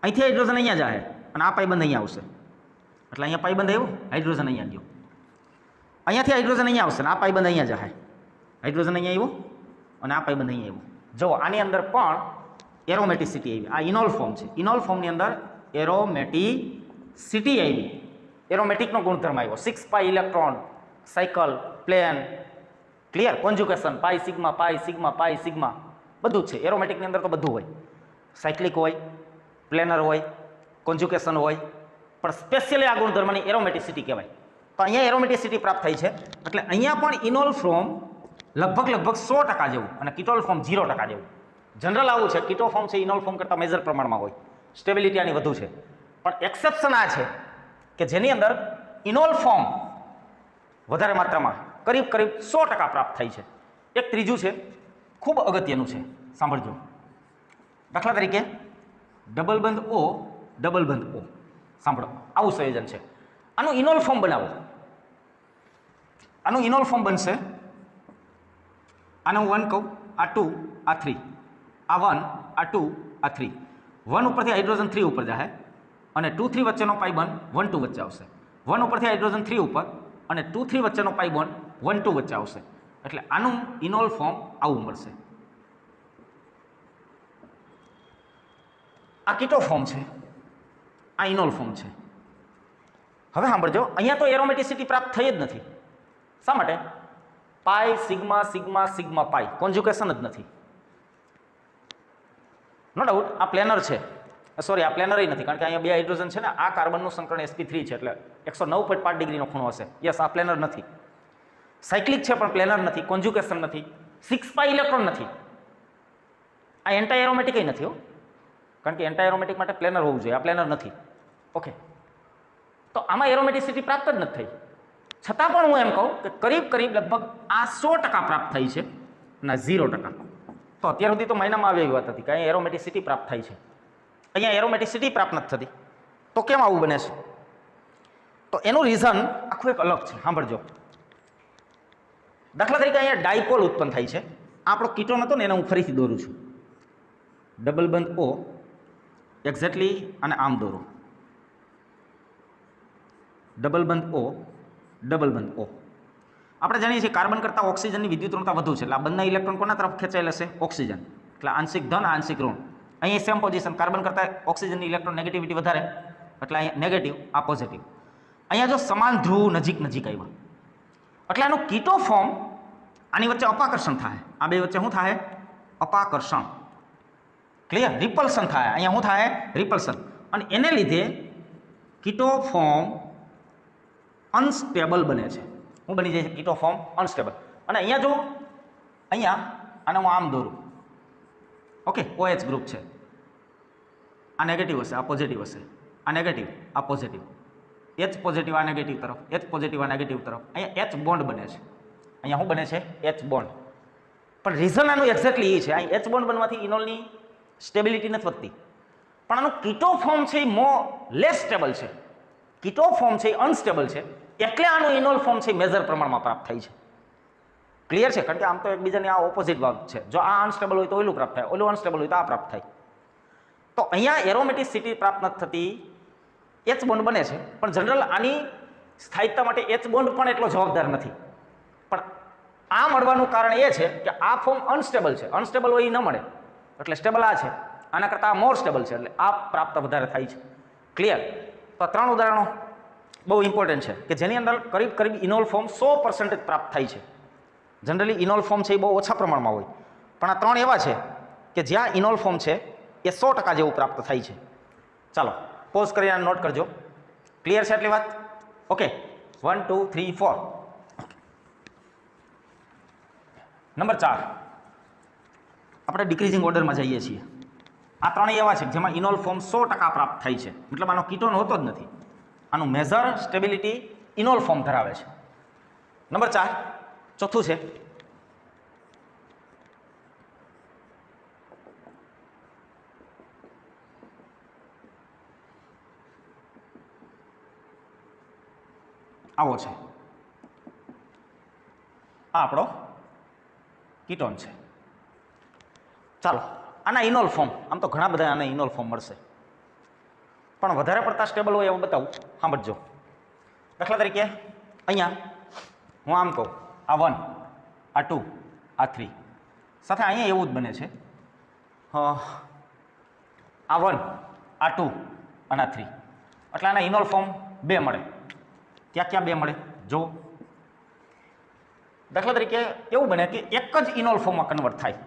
અહીંથી હાઇડ્રોજન અહીંયા જાય અને આ પાઈબંધ અહીંયા આવશે, એટલે અહીંયા પાઈબંધ આવ્યું, હાઇડ્રોજન અહીંયા ગયો, અહીંયાથી હાઇડ્રોજન અહીંયા આવશે અને આ પાઈબંધ અહીંયા જાય, હાઇડ્રોજન અહીંયા આવ્યું અને આ પાઈબંધ અહીંયા આવ્યું. જો આની અંદર પણ એરોમેટિસિટી આવી, આ ઇનોલ ફોર્મ છે, ઇનોલ ફોર્મની અંદર એરોમેટિસિટી આવી, એરોમેટિકનો ગુણધર્મ આવ્યો, 6 pi electron, cycle, plane, clear, conjugation, pi sigma, બધું જ છે. એરોમેટિકની અંદર તો બધું હોય, સાયક્લિક હોય, પ્લેનર હોય, કોન્જ્યુગેશન હોય, પણ સ્પેશિયલી આ ગુણધર્મની એરોમેટિસિટી કહેવાય. તો અહીંયા એરોમેટિસિટી પ્રાપ્ત થઈ છે, એટલે અહીંયા પણ ઇનોલ ફોર્મ લગભગ 100% જેવું અને કીટોલ ફોર્મ 0% જેવું. જનરલ આવું છે, કીટો ફોર્મ છે ઇનોલ ફોર્મ કરતાં મેજર પ્રમાણમાં હોય, સ્ટેબિલિટી આની વધુ છે. પણ એક્સેપ્શન આ છે કે જેની અંદર ઇનોલ ફોર્મ વધારે માત્રામાં કરીબ 100% પ્રાપ્ત થાય છે. એક ત્રીજું છે, ખૂબ અગત્યનું છે, સાંભળજો. દાખલા તરીકે ડબલ બંધ O, સાંભળો, આવું સંયોજન છે. આનું ઇનોલ ફોર્મ બનાવો, આનું ઇનોલ ફોર્મ બનશે, આને હું 1 કહું, આ 2, આ 3, આ 1, આ 2, આ 3. 1 ઉપરથી હાઇડ્રોજન 3 ઉપર જાય અને 2 3 વચ્ચેનો પાઈ બંધ 1 2 વચ્ચે આવશે. 1 ઉપરથી હાઇડ્રોજન 3 ઉપર અને 2 3 વચ્ચેનો પાઈ બંધ 1 2 વચ્ચે આવશે, એટલે આનું ઇનોલ ફોર્મ આવું મળશે. આ કીટો ફોર્મ છે, આ ઇનોલ ફોર્મ છે. હવે સાંભળજો, અહીંયા તો એરોમેટિસિટી પ્રાપ્ત થઈ જ નથી. શા માટે? પાઈ સિગ્મા પાઈ, કોન્જ્યુગેશન જ નથી. નો ડાઉટ આ પ્લેનર છે, સોરી આ પ્લેનર નથી, કારણ કે અહીંયા 2 હાઇડ્રોજન છે ને, આ કાર્બનનું સંકરણ sp3 છે, એટલે 109.5 ડિગ્રીનો ખૂણો હશે. યસ, આ પ્લેનર નથી. સાયક્લિક છે પણ પ્લેનર નથી, કોન્જ્યુગેશન નથી, 6 પાઈ ઇલેક્ટ્રોન નથી. આ એન્ટાઈ એરોમેટિક નથી હો, કારણ કે એન્ટાઈ એરોમેટિક માટે પ્લેનર હોવું જોઈએ, આ પ્લેનર નથી. ઓકે, તો આમાં એરોમેટિસિટી પ્રાપ્ત જ નથી થઈ. છતાં પણ હું એમ કહું કે કરીબ લગભગ આ 100% પ્રાપ્ત થઈ છે ના 0%. તો અત્યાર સુધી તો મહિનામાં આવી વાત હતી કે અહીંયા એરોમેટિસિટી પ્રાપ્ત થાય છે, અહીંયા એરોમેટિસિટી પ્રાપ્ત નથી થતી. તો કેમ આવું બને છે? તો એનું રીઝન આખું એક અલગ છે, સાંભળજો. દાખલા તરીકે અહીંયા ડાયપોલ ઉત્પન્ન થાય છે, આપણો કીટોન હતો ને એને હું ફરીથી દોરું છું. ડબલ બંધ O, એક્ઝેક્ટલી અને આમ દોરો, ડબલ બંધ O, ડબલ બંધ O. આપણે જાણીએ છીએ કાર્બન કરતાં ઓક્સિજનની વિદ્યુત ઋણતા વધુ છે, એટલે આ બંને ઇલેક્ટ્રોન કોના તરફ ખેંચાયેલા છે? ઓક્સિજન. એટલે આંશિક ધન, આંશિક ઋણ. અહીંયા સેમ પોઝિશન, કાર્બન કરતાં ઓક્સિજનની ઇલેક્ટ્રોન નેગેટિવિટી વધારે, એટલે અહીંયા નેગેટિવ, આ પોઝિટિવ. અહીંયા જો સમાન ધ્રુવ નજીક આવ્યા, એટલે આનું કીટો ફોર્મ, આની વચ્ચે અપાકર્ષણ થાય, આ બે વચ્ચે શું થાય? અપાકર્ષણ. ક્લિયર? રિપલ્શન થાય, અહીંયા શું થાય? રિપલ્શન. અને એને લીધે કીટો ફોર્મ અનસ્ટેબલ બને છે. શું બની જાય છે? કીટો ફોર્મ અનસ્ટેબલ. અને અહીંયા જો, અહીંયા આને હું આમ દોરું, ઓકે, OH ગ્રુપ છે, આ નેગેટિવ હશે, આ પોઝિટિવ હશે, આ નેગેટિવ, આ પોઝિટિવ, H પોઝિટિવ આ નેગેટિવ તરફ, H પોઝિટિવ આ નેગેટિવ તરફ, અહીંયા H બોન્ડ બને છે. અહીંયા શું બને છે? H bond. પણ રીઝન આનું એક્ઝેક્ટલી એ છે, અહીં H બોન્ડ બનવાથી ઇનોલની સ્ટેબિલિટી નથી વધતી, પણ આનું કીટો ફોર્મ છે એ લેસ સ્ટેબલ છે, કીટો ફોર્મ છે એ અનસ્ટેબલ છે, એટલે આનું ઇનોલ ફોર્મ છે મેજર પ્રમાણમાં પ્રાપ્ત થાય છે. ક્લિયર છે? કારણ કે આમ તો એકબીજાની આ ઓપોઝિટ ભાગ છે, જો આ અનસ્ટેબલ હોય તો ઓલું પ્રાપ્ત થાય, ઓલું અનસ્ટેબલ હોય તો આ પ્રાપ્ત થાય. તો અહીંયા એરોમેટિસિટી પ્રાપ્ત નથી થતી, H બોન્ડ બને છે, પણ જનરલ આની સ્થાયિકતા માટે H બોન્ડ પણ એટલો જવાબદાર નથી. પણ આ મળવાનું કારણ એ છે કે આ ફોર્મ અનસ્ટેબલ છે, અનસ્ટેબલ હોય એ ન મળે, એટલે સ્ટેબલ આ છે, આના કરતાં આ મોર સ્ટેબલ છે, એટલે આ પ્રાપ્ત વધારે થાય છે. ક્લિયર? તો 3 ઉદાહરણો બહુ ઇમ્પોર્ટન્ટ છે કે જેની અંદર કરીબ ઇનોલ ફોર્મ 100% પ્રાપ્ત થાય છે. જનરલી ઇનોલ ફોર્મ છે એ બહુ ઓછા પ્રમાણમાં હોય, પણ આ 3 એવા છે કે જ્યાં ઇનોલ ફોર્મ છે એ 100% જેવું પ્રાપ્ત થાય છે. ચાલો પોઝ કરીને નોટ કરજો. ક્લિયર છે આટલી વાત? ઓકે, 1 2 3 4. નંબર 4 આપણે ડિક્રીઝિંગ ઓર્ડરમાં જઈએ છીએ. આ 3 એવા છે જેમાં ઇનોલ ફોર્મ 100% પ્રાપ્ત થાય છે, મતલબ આનો કીટોન હોતો જ નથી, આનું મેજર સ્ટેબિલિટી ઇનોલ ફોર્મ ધરાવે છે. નંબર 4 ચોથું છે આવો છે, આ આપણો કીટોન છે. ચાલો આના ઇનોલ ફોર્મ, આમ તો ઘણા બધા આના ઇનોલ ફોર્મ મળશે, પણ વધારે પડતા સ્ટેબલ હોય એવું બતાવું. સાંભળજો. દાખલા તરીકે અહીંયા હું આમ કહું, આ 1, આ 2, આ 3, સાથે અહીંયા એવું જ બને છે, આ 1, આ 2 અને આ 3, એટલે આના ઇનોલ ફોર્મ 2 મળે. ક્યાં ક્યાં 2 મળે જો. દાખલા તરીકે એવું બને કે એક જ ઇનોલ ફોર્મમાં કન્વર્ટ થાય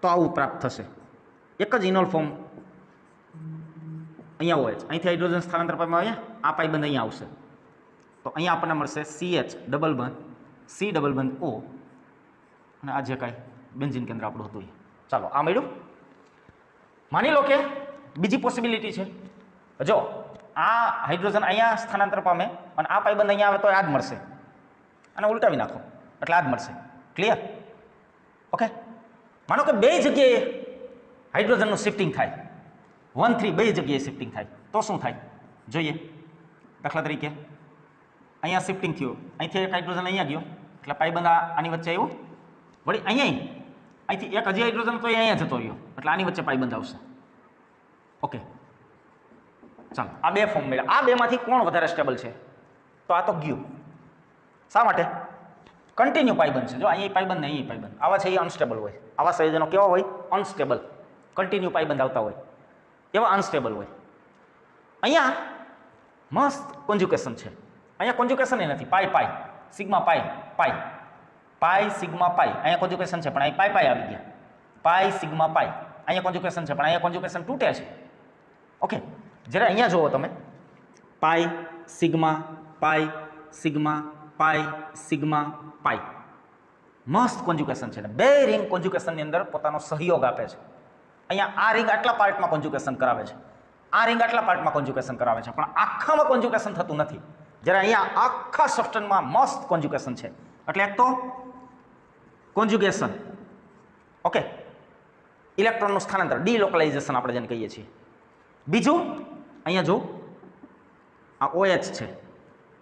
તો આવું પ્રાપ્ત થશે. એક જ ઇનોલ ફોર્મ અહીંયા હોય છે, અહીંથી હાઇડ્રોજન સ્થળાંતર પામે, આ પાઇબંધ અહીંયા આવશે, તો અહીંયા આપણને મળશે CH ડબલ બંધ C ડબલ બંધ O, અને આ જે કાંઈ બેન્ઝીન કેન્દ્ર આપણું હતું એ. ચાલો આ મળ્યું. માની લો કે બીજી પોસિબિલિટી છે. જો આ હાઇડ્રોજન અહીંયા સ્થાનાંતર પામે અને આ પાઇબંધ અહીંયા આવે તો આ જ મળશે, અને ઉલટાવી નાખો એટલે આ જ મળશે. ક્લિયર? ઓકે. માનો કે બે જગ્યાએ હાઇડ્રોજનનું શિફ્ટિંગ થાય, 1 3 બે જગ્યાએ શિફ્ટિંગ થાય તો શું થાય જોઈએ. દાખલા તરીકે અહીંયા શિફ્ટિંગ થયું, અહીંથી એક હાઇડ્રોજન અહીંયા ગયો એટલે પાઇબંધ આની વચ્ચે આવ્યો, વળી અહીંથી એક હજી હાઇડ્રોજન તો અહીંયા જતો રહ્યો એટલે આની વચ્ચે પાઇબંધ આવશે. ઓકે ચાલો આ 2 ફોર્મ મળ્યા. આ 2માંથી કોણ વધારે સ્ટેબલ છે? તો આ તો ગયું. શા માટે? કન્ટિન્યુ પાઇબંધ છે. જો અહીંયા પાઇબંધ ને અહીંયા પાઇબંધ, આવા છે એ અનસ્ટેબલ હોય. આવા સંયોજનો કેવા હોય? અનસ્ટેબલ. કન્ટિન્યુ પાઇબંધ આવતા હોય એવા અનસ્ટેબલ હોય. અહીંયા મસ્ત કોન્જ્યુકેશન છે. અહીંયા કોન્જ્યુકેશન એ નથી. પાઈ પાઈ સિગ્મા પાઈ પાઈ પાઈ સિગ્મા પાઈ, અહીંયા કોન્જ્યુકેશન છે પણ અહીં પાઈ પાઈ આવી ગયા. પાઈ સિગ્મા પાઈ, અહીંયા કોન્જ્યુકેશન છે પણ અહીંયા કોન્જ્યુકેશન તૂટે છે. ઓકે. જ્યારે અહીંયા જુઓ તમે, પાઈ સિગ્મા પાઈ સિગ્મા પાઈ સિગ્મા પાઈ, મસ્ત કોન્જ્યુકેશન છે. બે રિંગ કોન્જ્યુકેશનની અંદર પોતાનો સહયોગ આપે છે. અહીંયા આ રિંગ આટલા પાર્ટમાં કોન્જ્યુકેશન કરાવે છે, આ રિંગ આટલા પાર્ટમાં કોન્જ્યુકેશન કરાવે છે, પણ આખામાં કોન્જ્યુકેશન થતું નથી. જ્યારે અહીંયા આખા સબસ્ટનમાં મસ્ત કોન્જ્યુકેશન છે. એટલે એક તો કોન્જ્યુગેશન, ઓકે, ઇલેક્ટ્રોનનું સ્થાનાંતર, ડીલોકલાઇઝેશન આપણે જેને કહીએ છીએ. બીજું અહીંયા જો આ OH છે,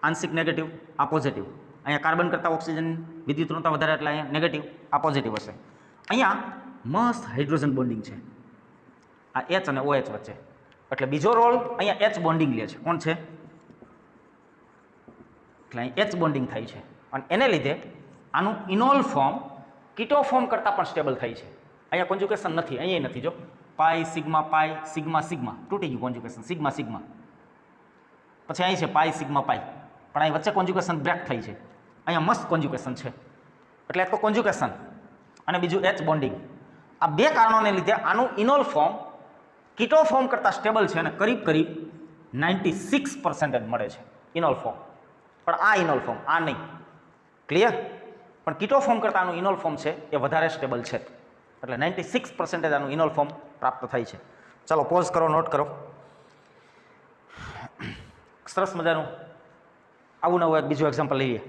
આંશિક નેગેટિવ, આ પોઝિટિવ. અહીંયા કાર્બન કરતાં ઓક્સિજન વિદ્યુત ઋણતા વધારે એટલે અહીંયા નેગેટિવ, આ પોઝિટિવ હશે. અહીંયા મસ્ત હાઇડ્રોજન બોન્ડિંગ છે આ H અને OH વચ્ચે, એટલે બીજો રોલ અહીંયા H બોન્ડિંગ લે છે. કોણ છે? એટલે અહીં H બોન્ડિંગ થાય છે અને એને લીધે આનું ઇનોલ ફોર્મ કીટો ફોર્મ કરતાં પણ સ્ટેબલ થાય છે. અહીંયા કોન્જ્યુકેશન નથી, અહીંયા નથી. જો પાઈ સિગ્મા પાઈ સિગ્મા સિગ્મા તૂટી ગયું કોન્જ્યુકેશન, સિગ્મા સિગ્મા. પછી અહીં છે પાઈ સિગ્મા પાઈ, પણ અહીં વચ્ચે કોન્જ્યુકેશન બ્રેક થઈ છે. અહીંયા મસ્ત કોન્જ્યુકેશન છે. એટલે એક તો કોન્જ્યુકેશન અને બીજું H બોન્ડિંગ. આ બે કારણોને લીધે આનું ઇનોલ ફોર્મ કીટો ફોર્મ કરતાં સ્ટેબલ છે અને કરીબ કરીબ 96% મળે છે ઇનોલ ફોર્મ. પણ આ ઇનોલ ફોર્મ આ નહીં. ક્લિયર? પણ કીટો ફોર્મ કરતાં આનું ઇનોલ ફોર્મ છે એ વધારે સ્ટેબલ છે. એટલે 96% આનું ઇનોલ ફોર્મ પ્રાપ્ત થાય છે. ચાલો પોઝ કરો, નોટ કરો. સરસ મજાનું આવું નવું એક બીજું એક્ઝામ્પલ લઈએ.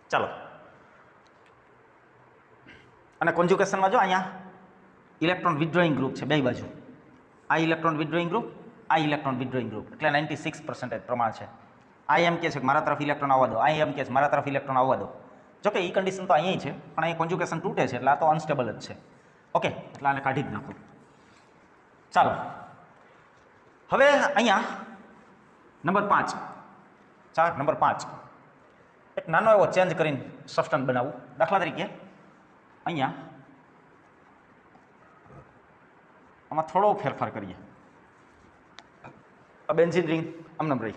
ચાલો. અને કોન્જ્યુકેશનમાં જો અહીંયા ઇલેક્ટ્રોન વિથડ્રોઈંગ ગ્રુપ છે બે બાજુ. આ ઇલેક્ટ્રોન વિથડ્રોઈંગ ગ્રુપ, આ ઇલેક્ટ્રોન વિથડ્રોઈંગ ગ્રુપ, એટલે 96% પ્રમાણ છે. આ એમ કહે છે કે મારા તરફ ઇલેક્ટ્રોન આવવા દો, આ એમ કહે છે મારા તરફ ઇલેક્ટ્રોન આવવા દો. જોકે એ કન્ડિશન તો અહીંયા છે, પણ અહીં કોન્જ્યુકેશન તૂટે છે એટલે આ તો અનસ્ટેબલ જ છે. ઓકે, એટલે આને કાઢી જ નાખો. ચાલો હવે અહીંયા નંબર 5, નંબર 5 એક નાનો એવો ચેન્જ કરીને સબસ્ટન્સ બનાવવું. દાખલા તરીકે અહીંયા આમાં થોડો ફેરફાર કરીએ. આ બેન્ઝીન રિંગ આમ રહી,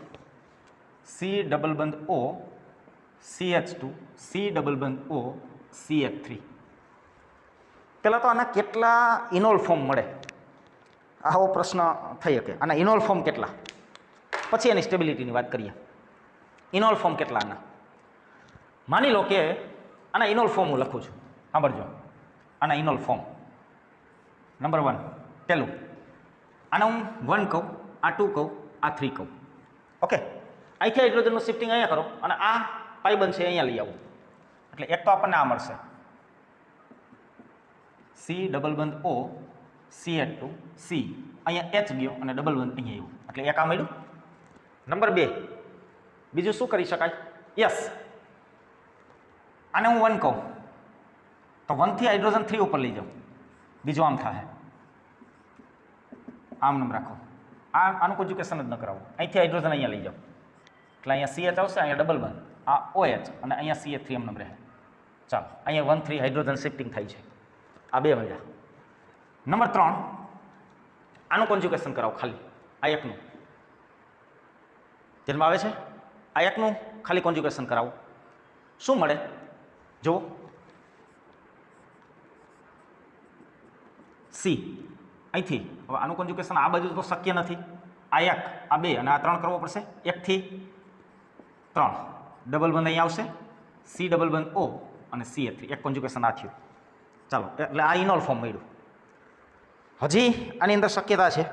C ડબલ બંધ O CH2 C ડબલ બંધ O CH3. પહેલાં તો આના કેટલા ઇનોલ ફોર્મ મળે આવો પ્રશ્ન થઈ શકે. આના ઇનોલ ફોર્મ કેટલા, પછી એની સ્ટેબિલિટીની વાત કરીએ. ઇનોલ ફોર્મ કેટલા આના? માની લો કે આના ઇનોલ ફોર્મ હું લખું છું. સાંભળજો, આના ઇનોલ ફોર્મ નંબર 1 પહેલું, આને હું 1 કહું, આ 2 કહું, આ 3 કહું. ઓકે, અહીંથી હાઇડ્રોજનનું શિફ્ટિંગ અહીંયા કરો અને આ પાઇબંધ છે અહીંયા લઈ આવો. એટલે એક તો આપણને આ મળશે C ડબલ બંધ O CH2 C, અહીંયા H ગયો અને ડબલ બંધ અહીંયા આવ્યું, એટલે એક આ મળ્યું. નંબર 2 બીજું શું કરી શકાય? યસ, આને હું 1 કહું તો 1 થી હાઇડ્રોજન 3 ઉપર લઈ જાઉં, બીજું આમ થાય, આમ નામ રાખો, આનું કોન્જ્યુગેશન જ ન કરાવો, અહીંથી હાઇડ્રોજન અહીંયા લઈ જાઓ એટલે અહીંયા CH આવશે, અહીંયા ડબલ બંધ, આ OH અને અહીંયા CH3 એમ નામ રહે. ચાલો, અહીંયા 1 3 હાઇડ્રોજન શિફ્ટિંગ થાય છે, આ 2 મળ્યા. નંબર 3, આનું કોન્જ્યુગેશન કરાવો ખાલી, આ એકનું ધ્યાનમાં આવે છે, આ એકનું ખાલી કોન્જ્યુગેશન કરાવો. શું મળે જુઓ, C અહીંથી. હવે આનું કોન્જ્યુગેશન આ બાજુ તો શક્ય નથી, આ 1 આ 2 અને આ 3 કરવો પડશે, 1 થી 3 ડબલ બંધ અહીં આવશે, C ડબલ બંધ O અને CH3, એક કોન્જ્યુગેશન આ થયું. ચાલો, એટલે આ ઇનોલ ફોર્મ મળ્યું. હજી આની અંદર શક્યતા છે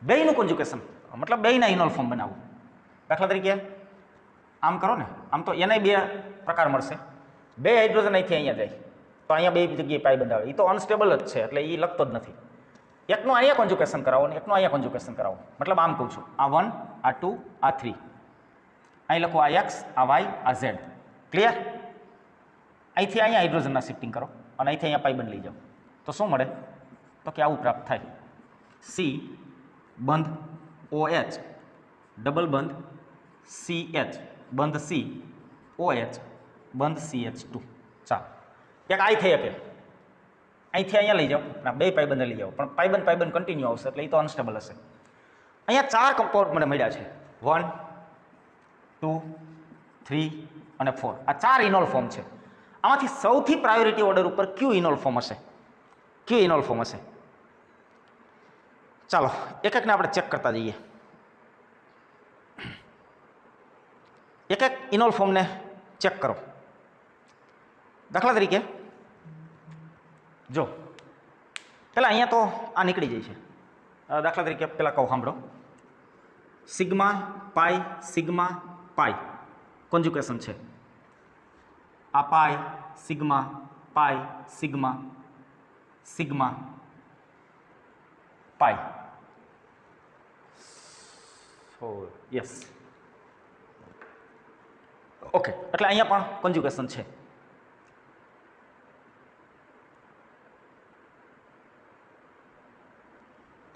બેયનું કોન્જ્યુગેશન, મતલબ બેયના ઇનોલ ફોર્મ બનાવવું. દાખલા તરીકે આમ કરો ને, આમ તો એને 2 પ્રકાર મળશે, 2 હાઇડ્રોજન અહીંથી અહીંયા જાય તો અહીંયા 2 જગ્યાએ પાઈ બંધાવે, એ તો અનસ્ટેબલ જ છે એટલે એ લખતો જ નથી. એકનું અહીંયા કોન્જ્યુગેશન કરાવો અને એકનું અહીંયા કોન્જ્યુગેશન કરાવો, મતલબ આમ કહું છું, આ 1 આ 2 આ 3, અહીં લખો આ X આ Y આ Z. ક્લિયર? અહીંથી અહીંયા હાઇડ્રોજનના શિફ્ટિંગ કરો અને અહીંથી અહીંયા પાઈ બંધ લઈ જાઓ તો શું મળે, તો કે આવું પ્રાપ્ત થાય, C બંધ OH ડબલ બંધ CH બંધ C OH બંધ CH2. ચાલો, એક આ થઈ શકે, અહીંથી અહીંયા લઈ જાઓ, 2 પાઈબંધ લઈ જાઓ, પણ પાઈબંધ કન્ટિન્યુ આવશે એટલે એ તો અનસ્ટેબલ હશે. અહીંયા 4 કમ્પાઉન્ડ મને મળ્યા છે, 1 2 3 અને 4, આ 4 ઇનોલ ફોર્મ છે. આમાંથી સૌથી પ્રાયોરિટી ઓર્ડર ઉપર ક્યુ ઇનોલ ફોર્મ હશે, ક્યુ ઇનોલ ફોર્મ હશે. ચાલો, એક એકને આપણે ચેક કરતા જઈએ, એક એક ઇનોલ ફોર્મને ચેક કરો. દાખલા તરીકે જો પેલા અહીંયા તો આ નીકળી જાય છે, દાખલા તરીકે પેલા કહું સાંભળો, સિગ્મા પાઈ કોન્જ્યુગેશન છે, આ પાઈ સિગ્મા પાઈ સિગ્મા સિગ્મા પાઈ. યસ, ઓકે, એટલે અહીંયા પણ કોન્જ્યુગેશન છે.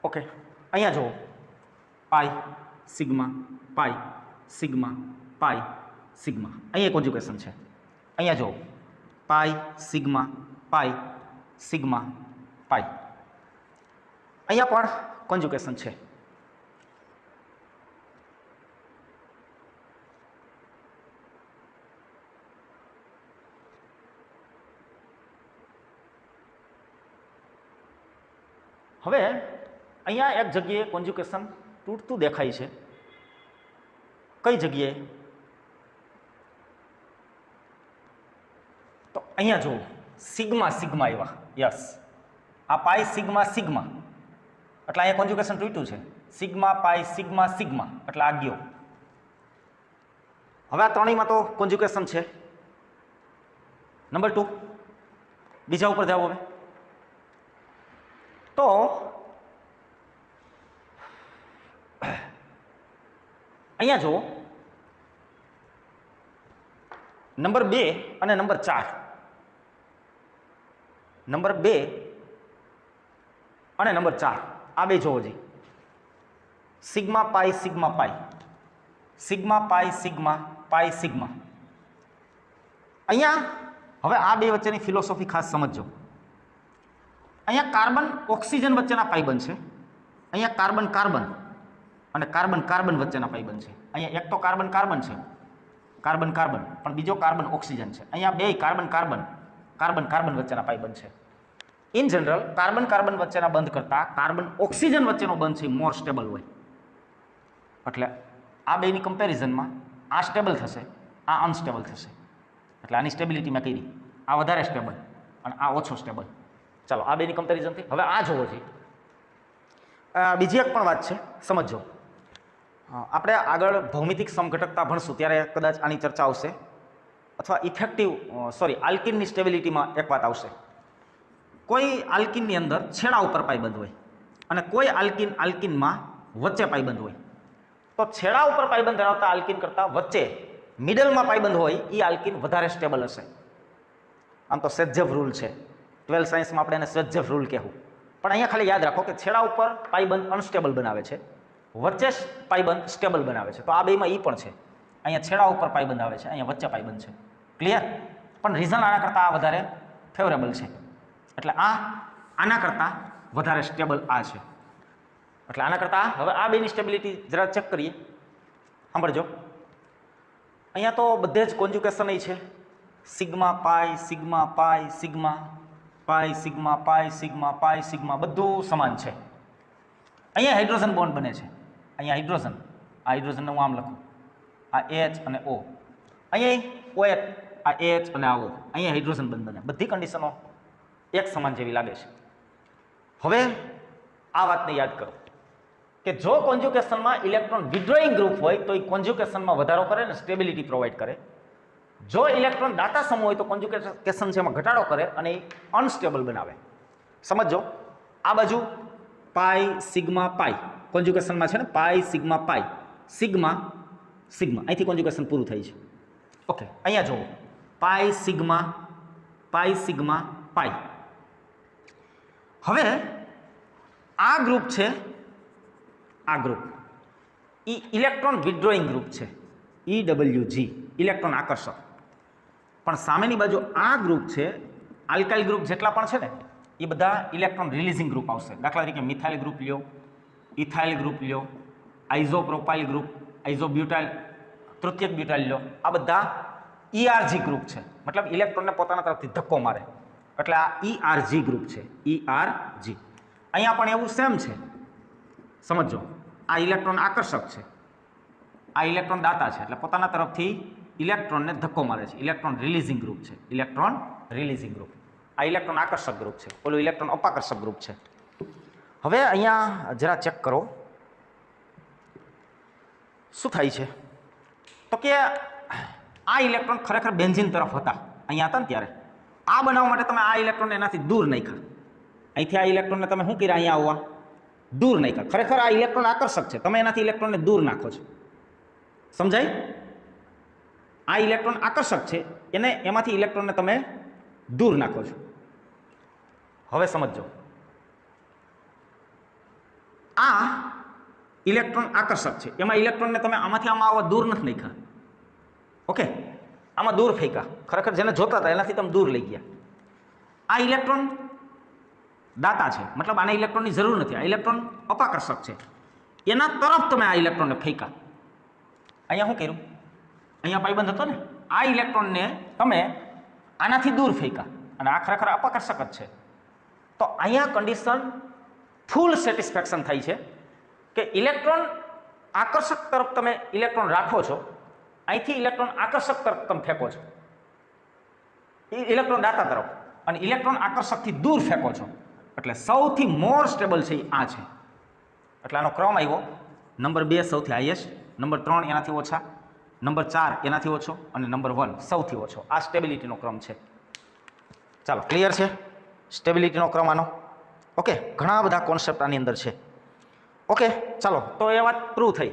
ઓકે, અહીંયા જુઓ, પાઈ સિગ્મા પાઈ સિગ્મા પાઈ સિગ્મા, અહીંયા કોન્જ્યુગેશન છે. અહીંયા જુઓ, પાઈ સિગ્મા પાઈ સિગ્મા પાઈ, અહીંયા પણ કોન્જ્યુગેશન છે. હવે અહીંયા એક જગ્યાએ કોન્જ્યુગેશન તૂટતું દેખાય છે, કઈ જગ્યાએ, તો અહીંયા જુઓ, સિગ્મા સિગ્મા આવ્યા. યસ, આ પાઈ સિગ્મા સિગ્મા એટલે અહીંયા કોન્જ્યુગેશન તૂટ્યું છે, સિગ્મા પાઈ સિગ્મા સિગ્મા એટલે આ ગયો. હવે આ ત્રણેયમાં તો કોન્જ્યુગેશન છે. નંબર 2, બીજા ઉપર જાઓ. હવે તો અહીંયા જુઓ, નંબર 2 અને નંબર 4, નંબર 2 અને નંબર 4 આ બે જોવો જી, સિગ્મા પાઈ સિગ્મા પાઈ સિગ્મા પાઈ સિગ્મા પાઈ સિગ્મા. અહીંયા હવે આ બે વચ્ચેની ફિલોસોફી ખાસ સમજજો. અહીંયા કાર્બન ઓક્સિજન વચ્ચેના પાઈબંધ છે, અહીંયા કાર્બન કાર્બન અને કાર્બન કાર્બન વચ્ચેના પાઈબંધ છે. અહીંયા એક તો કાર્બન કાર્બન છે, કાર્બન કાર્બન, પણ બીજો કાર્બન ઓક્સિજન છે. અહીંયા બે કાર્બન કાર્બન કાર્બન કાર્બન વચ્ચેના પાઈબંધ છે. ઇન જનરલ કાર્બન કાર્બન વચ્ચેના બંધ કરતાં કાર્બન ઓક્સિજન વચ્ચેનો બંધ છે મોર સ્ટેબલ હોય. એટલે આ બેની કમ્પેરિઝનમાં આ સ્ટેબલ થશે, આ અનસ્ટેબલ થશે. એટલે આની સ્ટેબિલિટી મેં કરી, આ વધારે સ્ટેબલ અને આ ઓછો સ્ટેબલ. ચાલો, આ બેની કમ્પેરિઝનથી હવે આ જોવો જોઈએ. બીજી એક પણ વાત છે, સમજો. આપણે આગળ ભૌમિતિક સમઘટકતા ભણશું ત્યારે કદાચ આની ચર્ચા આવશે, અથવા આલ્કિનની સ્ટેબિલિટીમાં એક વાત આવશે. કોઈ આલ્કિનની અંદર છેડા ઉપર પાઈબંધ હોય અને કોઈ આલ્કિનમાં વચ્ચે પાઈબંધ હોય. તો છેડા ઉપર પાઈબંધ ધરાવતા આલ્કિન કરતાં વચ્ચે મિડલમાં પાયબંધ હોય એ આલ્કીન વધારે સ્ટેબલ હશે. આમ તો સેજેવ રૂલ છે, 12 સાયન્સમાં આપણે એને સેજેવ રૂલ કહેવું. પણ અહીંયા ખાલી યાદ રાખો કે છેડા ઉપર પાયબંધ અનસ્ટેબલ બનાવે છે, વચ્ચે પાયબંધ સ્ટેબલ બનાવે છે. તો આ બેમાં એ પણ છે. અહીંયા છેડા ઉપર પાયબંધ આવે છે, અહીંયા વચ્ચે પાયબંધ છે. ક્લિયર? પણ રીઝન આના કરતાં આ વધારે ફેવરેબલ છે. એટલે આના કરતાં વધારે સ્ટેબલ આ છે. એટલે આના કરતાં હવે આ બેની સ્ટેબિલિટી જરા ચેક કરીએ. સાંભળજો, અહીંયા તો બધે જ કોન્જ્યુકેશન છે. સિગ્મા પાઈ સિગ્મા પાઈ સિગ્મા પાઈ સિગ્મા પાઈ સિગ્મા પાઈ સિગ્મા બધું સમાન છે. અહીંયા હાઇડ્રોજન બોન્ડ બને છે. અહીંયા હાઇડ્રોજન, આ હાઇડ્રોજનને હું આમ લખું, આ H અને O. અહીંયા OH, આ H અને આ O. અહીંયા હાઇડ્રોજન બંધ બને. બધી કન્ડિશનો એક સમાન જેવી લાગે છે. હવે આ વાતને યાદ કરો કે જો કોન્જ્યુકેશનમાં ઇલેક્ટ્રોન વિડ્રોઈંગ ગ્રુપ હોય તો એ કોન્જ્યુકેશનમાં વધારો કરે ને સ્ટેબિલિટી પ્રોવાઈડ કરે. જો ઇલેક્ટ્રોન દાતા સમૂહ હોય તો કોન્જ્યુકેશન છે એમાં ઘટાડો કરે અને એ અનસ્ટેબલ બનાવે. સમજો, આ બાજુ પાઈ સિગ્મા પાઈ કોન્જ્યુકેશનમાં છે ને, પાઈ સિગ્મા પાઈ સિગ્મા સિગ્મા, અહીંથી કોન્જ્યુકેશન પૂરું થાય છે. ઓકે, અહીંયા જુઓ, પાઈ સિગ્મા પાઈ. હવે આ ગ્રુપ છે, આ ગ્રુપ એ ઇલેક્ટ્રોન વિડ્રોઈંગ ગ્રુપ છે, EWG, ઇલેક્ટ્રોન આકર્ષક. પણ સામેની બાજુ આ ગ્રુપ છે, આલ્કાઇલ ગ્રુપ જેટલા પણ છે ને એ બધા ઇલેક્ટ્રોન રિલીઝિંગ ગ્રુપ આવશે. દાખલા તરીકે મિથાઇલ ગ્રુપ લ્યો, ઇથાઇલ ગ્રુપ લ્યો, આઇઝોપ્રોપાઇલ ગ્રુપ, આઇઝોબ્યુટાઇલ, તૃતીયક બ્યુટાઇલ લ્યો, આ બધા ERG ગ્રુપ છે. મતલબ ઇલેક્ટ્રોનને પોતાના તરફથી ધક્કો મારે, એટલે આ ERG ગ્રુપ છે, ERG. અહીંયા પણ એવું સેમ છે. સમજો, આ ઇલેક્ટ્રોન આકર્ષક છે, આ ઇલેક્ટ્રોન દાતા છે, એટલે પોતાના તરફથી ઇલેક્ટ્રોનને ધક્કો મારે છે. ઇલેક્ટ્રોન રિલીઝિંગ ગ્રુપ છે, ઇલેક્ટ્રોન રિલીઝિંગ ગ્રુપ. આ ઇલેક્ટ્રોન આકર્ષક ગ્રુપ છે, ઓલું ઇલેક્ટ્રોન અપાકર્ષક ગ્રુપ છે. હવે અહીંયા જરા ચેક કરો શું થાય છે. તો કે આ ઇલેક્ટ્રોન ખરેખર બેન્ઝીન તરફ હતા, અહીંયા હતા ને ત્યારે. આ બનાવવા માટે તમે આ ઇલેક્ટ્રોનને એનાથી દૂર નાખ્યા. અહીંથી આ ઇલેક્ટ્રોનને તમે શું કર્યા, અહીંયા આવવા દૂર નાખ્યા. ખરેખર આ ઇલેક્ટ્રોન આકર્ષક છે, તમે એનાથી ઇલેક્ટ્રોનને દૂર નાખો છો. સમજાય? આ ઇલેક્ટ્રોન આકર્ષક છે, એને એમાંથી ઇલેક્ટ્રોનને તમે દૂર નાખો છો. હવે સમજો, આ ઇલેક્ટ્રોન આકર્ષક છે, એમાં ઇલેક્ટ્રોનને તમે આમાંથી આમાં આવવા દૂર નથી નાખ્યા. ઓકે, આમાં દૂર ફેંકા. ખરેખર જેને જોતા હતા એનાથી તમે દૂર લઈ ગયા. આ ઇલેક્ટ્રોન દાતા છે, મતલબ આને ઇલેક્ટ્રોનની જરૂર નથી. આ ઇલેક્ટ્રોન અપાકર્ષક છે, એના તરફ તમે આ ઇલેક્ટ્રોનને ફેંકા. અહીંયા શું કર્યું? અહીંયા પાયબંધ હતો ને, આ ઇલેક્ટ્રોનને તમે આનાથી દૂર ફેંકા અને આ ખરેખર અપાકર્ષક જ છે. તો અહીંયા કન્ડિશન ફૂલ સેટિસ્ફેક્શન થાય છે કે ઇલેક્ટ્રોન આકર્ષક તરફ તમે ઇલેક્ટ્રોન રાખો છો, અહીંથી ઇલેક્ટ્રોન આકર્ષક તરફ તમે ફેંકો છો, ઇલેક્ટ્રોન દાતા તરફ, અને ઇલેક્ટ્રોન આકર્ષકથી દૂર ફેંકો છો. એટલે સૌથી મોર સ્ટેબલ છે એ આ છે. એટલે આનો ક્રમ આવ્યો, નંબર 2 સૌથી હાઈએસ્ટ, નંબર 3 એનાથી ઓછા, નંબર 4 એનાથી ઓછો અને નંબર 1 સૌથી ઓછો. આ સ્ટેબિલિટીનો ક્રમ છે. ચાલો, ક્લિયર છે સ્ટેબિલિટીનો ક્રમ આનો? ઓકે, ઘણા બધા કોન્સેપ્ટ આની અંદર છે. ઓકે, ચાલો, તો એ વાત પ્રૂવ થઈ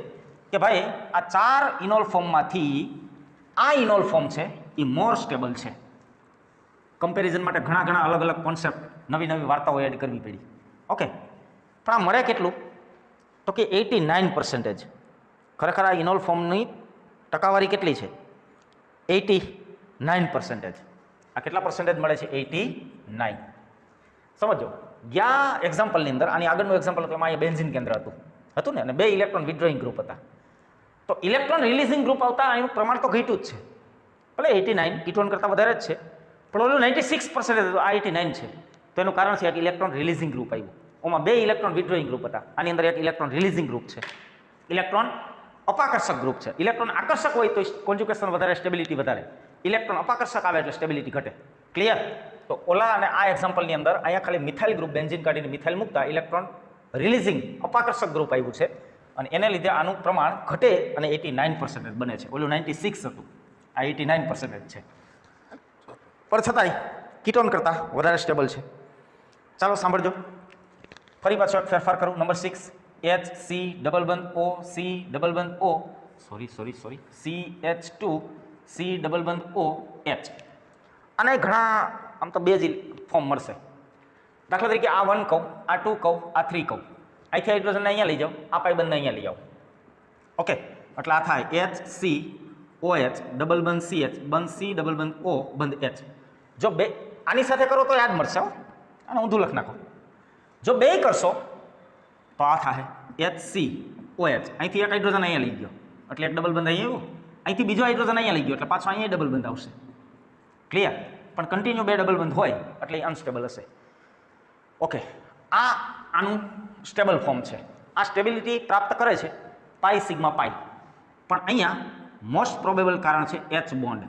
કે ભાઈ આ 4 ઇનોલ ફોર્મમાંથી આ ઇનોલ ફોર્મ છે એ મોર સ્ટેબલ છે. કમ્પેરિઝન માટે ઘણા અલગ અલગ કોન્સેપ્ટ, નવી વાર્તાઓ એડ કરવી પડી. ઓકે, પણ આ મળે કેટલું? તો કે 89%. ખરેખર આ ઇનોલ ફોર્મની ટકાવારી કેટલી છે? 89%. આ કેટલા પર્સન્ટેજ મળે છે? 89. સમજો, ગયા એક્ઝામ્પલની અંદર, આની આગળનું એક્ઝામ્પલ હતું, એમાં અહીંયા બેન્ઝીન કેન્દ્ર હતું ને, અને 2 ઇલેક્ટ્રોન વિડ્રોઈંગ ગ્રુપ હતા. તો ઇલેક્ટ્રોન રિલીઝિંગ ગ્રુપ આવતા એનું પ્રમાણ તો ઘટ્યું જ છે. ભલે 89 કીટોન કરતાં વધારે જ છે, પણ ઓલું 96% હતું, આ 89 છે. તો એનું કારણ છે કે ઇલેક્ટ્રોન રિલીઝિંગ ગ્રુપ આવ્યું. ઓમાં 2 ઇલેક્ટ્રોન વિડ્રોઈંગ ગ્રુપ હતા, આની અંદર એક ઇલેક્ટ્રોન રિલીઝિંગ ગ્રુપ છે. ઇલેક્ટ્રોન અપાકર્ષક ગ્રુપ છે. ઇલેક્ટ્રોન આકર્ષક હોય તો કોન્જ્યુગેશન વધારે, સ્ટેબિલિટી વધારે. ઇલેક્ટ્રોન અપાકર્ષક આવે એટલે સ્ટેબિલિટી ઘટે. ક્લિયર? તો ઓલા અને આ એક્ઝામ્પલની અંદર અહીંયા ખાલી મિથાઇલ ગ્રુપ, બેન્ઝીન કાઢીને મિથાઇલ મૂકતા ઇલેક્ટ્રોન રિલીઝિંગ અપાકર્ષક ગ્રુપ આવ્યું છે, અને એને લીધે આનું પ્રમાણ ઘટે અને 89% બને છે. ઓલું 96 હતું, આ 89% છે. પણ છતાંય કીટોન કરતાં વધારે સ્ટેબલ છે. ચાલો સાંભળજો, ફરી પાછો ફેરફાર કરું. નંબર 6, HC ડબલ બંધ O, C ડબલ બંધ O, સોરી CH2C=OH. અને ઘણા આમ તો બે જ ફોર્મ મળશે. દાખલા તરીકે આ 1 કહું, આ 2 કહું, આ 3 કહું. અહીંથી હાઇડ્રોજનને અહીંયા લઈ જાઓ, આ પાઇબંધને અહીંયા લઈ જાઓ. ઓકે, એટલે આ થાય HCOH ડબલ બંધ CH બંધ C ડબલ બંધ O બંધ H. જો બે આની સાથે કરો તો યાદ મળશે. અને ઊંધું લખ નાખો. જો બે કરશો તો આ થાય HCOH. અહીંથી એક હાઇડ્રોજન અહીંયા લઈ ગયો એટલે એક ડબલ બંધ અહીંયા આવ્યો. અહીંથી બીજો હાઇડ્રોજન અહીંયા લઈ ગયો એટલે પાછો અહીંયા ડબલ બંધ આવશે. ક્લિયર? પણ કન્ટિન્યુ બે ડબલ બંધ હોય એટલે એ અનસ્ટેબલ હશે. ઓકે, આનું સ્ટેબલ ફોર્મ છે. આ સ્ટેબિલિટી પ્રાપ્ત કરે છે પાઈ સિગ્મા પાઈ. પણ અહીંયા મોસ્ટ પ્રોબેબલ કારણ છે H બોન્ડ.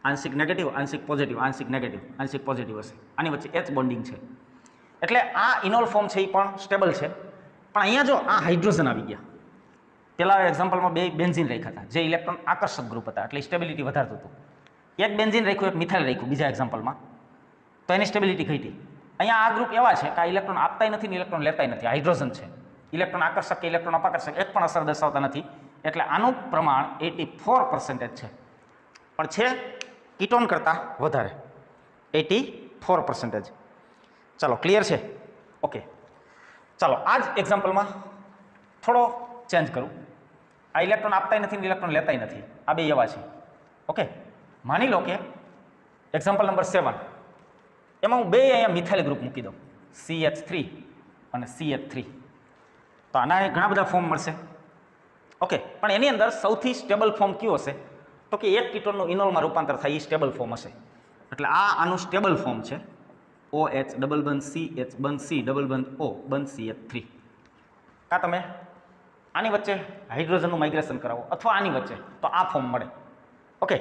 આંશિક નેગેટિવ, આંશિક પોઝિટિવ, આંશિક નેગેટિવ, આંશિક પોઝિટિવ હશે. આની વચ્ચે H બોન્ડિંગ છે એટલે આ ઇનોલ ફોર્મ છે એ પણ સ્ટેબલ છે. પણ અહીંયા જો આ હાઇડ્રોજન આવી ગયા, પેલા એક્ઝામ્પલમાં બે બેન્ઝીન રાખ્યા હતા જે ઇલેક્ટ્રોન આકર્ષક ગ્રુપ હતા એટલે સ્ટેબિલિટી વધારતું હતું. એક બેન્ઝીન રાખ્યું, એક મિથાઇલ રાખ્યું બીજા એક્ઝામ્પલમાં, તો એની સ્ટેબિલિટી ઘટી. અહીંયા આ ગ્રુપ એવા છે કે આ ઇલેક્ટ્રોન આપતાય નથી ને ઇલેક્ટ્રોન લેતાય નથી. હાઇડ્રોજન છે, ઇલેક્ટ્રોન આકર્ષક કે ઇલેક્ટ્રોન અપાકર્ષક એક પણ અસર દર્શાવતા નથી. એટલે આનું પ્રમાણ 84% છે. પણ છે કીટોન કરતાં વધારે, 84%. ચાલો, ક્લિયર છે? ઓકે, ચાલો આ જ એક્ઝામ્પલમાં થોડો ચેન્જ કરું. આ ઇલેક્ટ્રોન આપતાય નથી ને ઇલેક્ટ્રોન લેતાય નથી, આ બે એવા છે. ઓકે, માની લો કે એક્ઝામ્પલ નંબર 7, એમાં હું બે અહીંયા મિથાઇલ ગ્રુપ મૂકી દઉં, CH3 અને CH3. તો આના ઘણા બધા ફોર્મ મળશે. ઓકે, પણ એની અંદર સૌથી સ્ટેબલ ફોર્મ કયો હશે? તો કે એક કીટોનનું ઇનોલમાં રૂપાંતર થાય એ સ્ટેબલ ફોર્મ હશે. એટલે આનું સ્ટેબલ ફોર્મ છે OH ડબલ બંધ CH બંધ C ડબલ બંધ O બંધ CH3. કાં તમે આની વચ્ચે હાઇડ્રોજનનું માઇગ્રેશન કરાવો અથવા આની વચ્ચે તો આ ફોર્મ મળે. ઓકે,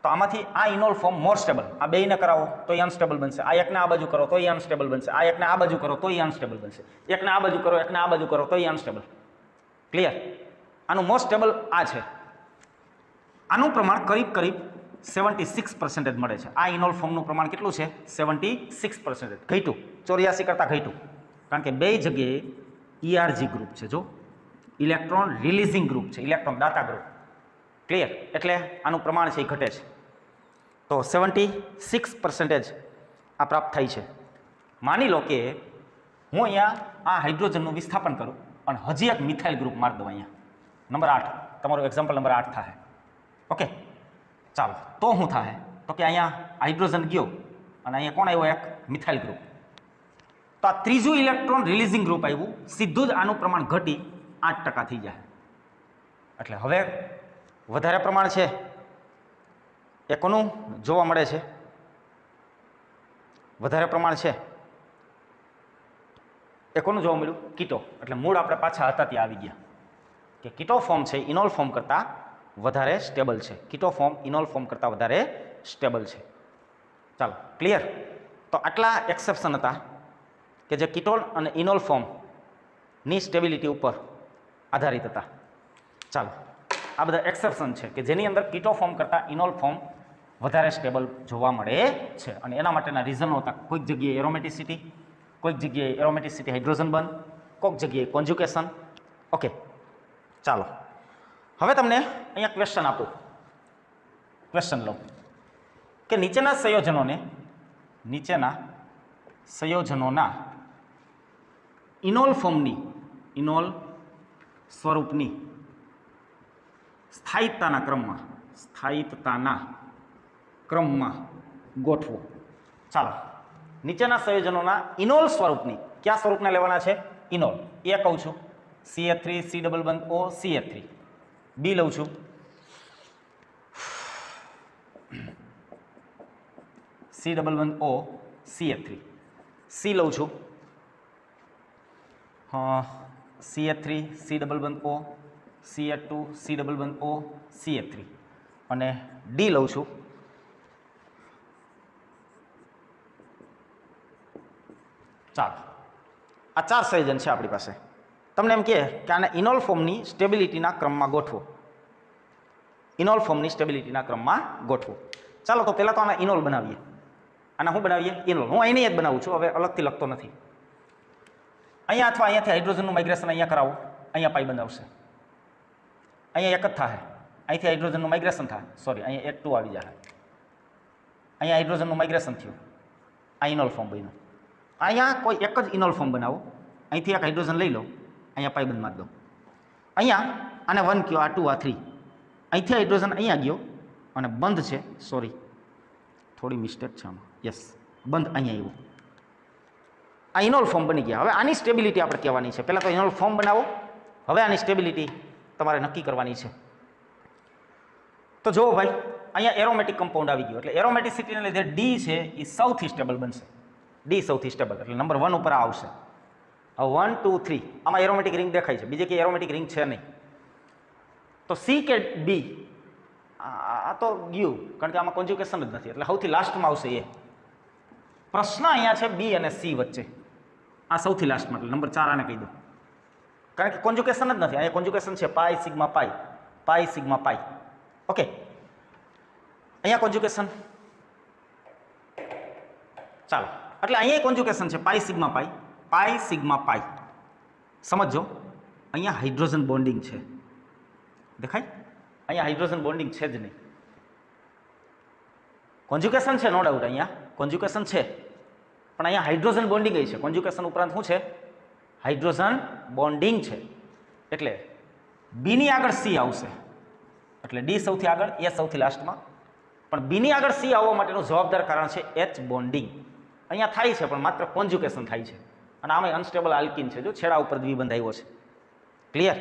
તો આમાંથી આ ઇનોલ ફોર્મ મોર સ્ટેબલ. આ બેયને કરાવો તો એ અનસ્ટેબલ બનશે. આ એકને આ બાજુ કરો તો એ અનસ્ટેબલ બનશે. આ એકને આ બાજુ કરો તો એ અનસ્ટેબલ બનશે. એકને આ બાજુ કરો, એકને આ બાજુ કરો તો એ અનસ્ટેબલ. ક્લિયર? આનું મોસ્ટ સ્ટેબલ આ છે. આનું પ્રમાણ કરીબ 76% મળે છે. આ ઇનોલ ફોર્મનું પ્રમાણ કેટલું છે? 76%. ઘટ્યું, 84 કરતાં ઘટ્યું. કારણ કે બે જગ્યાએ ERG ગ્રુપ છે. જો ઇલેક્ટ્રોન રિલીઝિંગ ગ્રુપ છે, ઇલેક્ટ્રોન દાતા ગ્રુપ. ક્લિયર? એટલે આનું પ્રમાણ છે એ ઘટે છે. તો 76% આ પ્રાપ્ત થાય છે. માની લો કે હું અહીંયા આ હાઇડ્રોજનનું વિસ્થાપન કરું અને હજી એક મિથાઇલ ગ્રુપ મારી દઉં અહીંયા. નંબર 8, તમારું એક્ઝામ્પલ નંબર 8 થાય. ઓકે, ચાલો, તો શું થાય? તો કે અહીંયા હાઇડ્રોજન ગયો અને અહીંયા કોણ આવ્યો? એક મિથાઇલ ગ્રુપ. તો આ ત્રીજું ઇલેક્ટ્રોન રિલીઝિંગ ગ્રુપ આવ્યું, સીધું જ આનું પ્રમાણ ઘટી 8% થઈ જાય. એટલે હવે વધારે પ્રમાણ છે એ કોનું જોવા મળે છે? વધારે પ્રમાણ છે એ કોનું જોવા મળ્યું? કીટો. એટલે મૂળ આપણે પાછા હતા ત્યાં આવી ગયા કે કીટો ફોર્મ છે ઇનોલ ફોર્મ કરતાં વધારે સ્ટેબલ છે. કીટો ફોર્મ ઇનોલ ફોર્મ કરતાં વધારે સ્ટેબલ છે. ચાલો, ક્લિયર? તો આટલા એક્સેપ્શન હતા કે જે કીટોન અને ઇનોલ ફોર્મની સ્ટેબિલિટી ઉપર આધારિત હતા. ચાલો, આ બધા એક્સેપ્શન છે કે જેની અંદર કીટો ફોર્મ કરતાં ઇનોલ ફોર્મ વધારે સ્ટેબલ જોવા મળે છે. અને એના માટેના રીઝનો હતા કોઈક જગ્યાએ એરોમેટિસિટી, કોઈક જગ્યાએ એરોમેટિસિટી હાઇડ્રોજન બંધ, કોઈક જગ્યાએ કોન્જ્યુકેશન. ઓકે, ચાલો હવે તમને અહીંયા ક્વેશ્ચન આપું. ક્વેશ્ચન લો કે નીચેના સંયોજનોના ઇનોલ ફોર્મની, ઇનોલ સ્વરૂપની સ્થાયિત્વના ક્રમમાં ગોઠવો. ચાલો, નીચેના સંયોજનોના ઇનોલ સ્વરૂપની, કયા સ્વરૂપને લેવાના છે? ઇનોલ. એ કહું છું CH3 C ડબલ બંધ O CH3. બી લઉં છું C ડબલ બંધ O CH3. સી લઉં છું CH3 C ડબલ બંધ O CH2 C ડબલ બંધ O CH3. અને ડી લઉં છું ચાલો, આ 4 સંયોજન છે આપણી પાસે. તમને એમ કહે કે આને ઇનોલ ફોર્મની સ્ટેબિલિટીના ક્રમમાં ગોઠવો. ઇનોલ ફોર્મની સ્ટેબિલિટીના ક્રમમાં ગોઠવો. ચાલો, તો પહેલાં તો આના ઇનોલ બનાવીએ. આના શું બનાવીએ? ઇનોલ. હું અહીંની જ બનાવું છું, હવે અલગથી લખતો નથી. અહીંયા અથવા અહીંયાથી હાઇડ્રોજનનું માઇગ્રેશન અહીંયા કરાવો, અહીંયા પાઈ બંધાવશે. અહીંયા એક જ થાય, અહીંથી હાઇડ્રોજનનું માઇગ્રેશન થાય, સોરી અહીંયા H2 આવી જાય, અહીંયા હાઇડ્રોજનનું માઇગ્રેશન થયું, આ ઇનોલ ફોર્મ બન્યું. અહીંયા કોઈ એક જ ઇનોલ ફોર્મ બનાવો, અહીંથી એક હાઇડ્રોજન લઈ લો, અહીંયા પાઇબંધ મારી દો, અહીંયા આને 1 કયો, આ 2, આ 3, અહીંથી હાઇડ્રોજન અહીંયા ગયો અને બંધ છે, સોરી થોડી મિસ્ટેક છે આમાં, યસ બંધ અહીંયા આવ્યું, આ ઇનોલ ફોર્મ બની ગયા. હવે આની સ્ટેબિલિટી આપણે કહેવાની છે. પહેલાં તો ઇનોલ ફોર્મ બનાવો, હવે આની સ્ટેબિલિટી તમારે નક્કી કરવાની છે. તો જુઓ ભાઈ, અહીંયા એરોમેટિક કમ્પાઉન્ડ આવી ગયું, એટલે એરોમેટિસિટીને લીધે ડી છે એ સૌથી સ્ટેબલ બનશે. ડી સૌથી સ્ટેબલ, એટલે નંબર 1 ઉપર આવશે. હવે 1 2 3 આમાં એરોમેટિક રિંગ દેખાય છે, બીજે કંઈ એરોમેટિક રિંગ છે નહીં. તો સી કે બી, આ તો ગયું, કારણ કે આમાં કોન્જ્યુગેશન જ નથી, એટલે સૌથી લાસ્ટમાં આવશે એ. પ્રશ્ન અહીંયા છે બી અને સી વચ્ચે, આ સૌથી લાસ્ટમાં, એટલે નંબર 4 આને કહી દો, કારણ કે કોન્જ્યુગેશન જ નથી. અહીંયા કોન્જ્યુગેશન છે પાઈ સિગ્મા પાઈ, પાઈ સિગ્મા પાઈ. ઓકે, અહીંયા કોન્જ્યુગેશન, ચાલો, એટલે અહીંયા કોન્જ્યુગેશન છે પાઈ સિગ્મા પાઈ, પાઈ સિગ્મા પાઈ. સમજો, અહીંયા હાઇડ્રોજન બોન્ડિંગ છે, દેખાય? અહીંયા હાઇડ્રોજન બોન્ડિંગ છે જ નહીં. કોન્જ્યુગેશન છે, નો ડાઉટ, અહીંયા કોન્જ્યુગેશન છે, પણ અહીંયા હાઇડ્રોજન બોન્ડિંગ છે. કોન્જ્યુગેશન ઉપરાંત શું છે? હાઇડ્રોજન બોન્ડિંગ છે. એટલે બીની આગળ સી આવશે, એટલે ડી સૌથી આગળ, એ સૌથી લાસ્ટમાં. પણ બીની આગળ સી આવવા માટેનું જવાબદાર કારણ છે એચ બોન્ડિંગ. અહીંયા થાય છે, પણ માત્ર કોન્જ્યુગેશન થાય છે, અને આમાં અનસ્ટેબલ આલ્કિન છે, જો છેડા ઉપર દ્વિબંધ આવ્યો છે. ક્લિયર?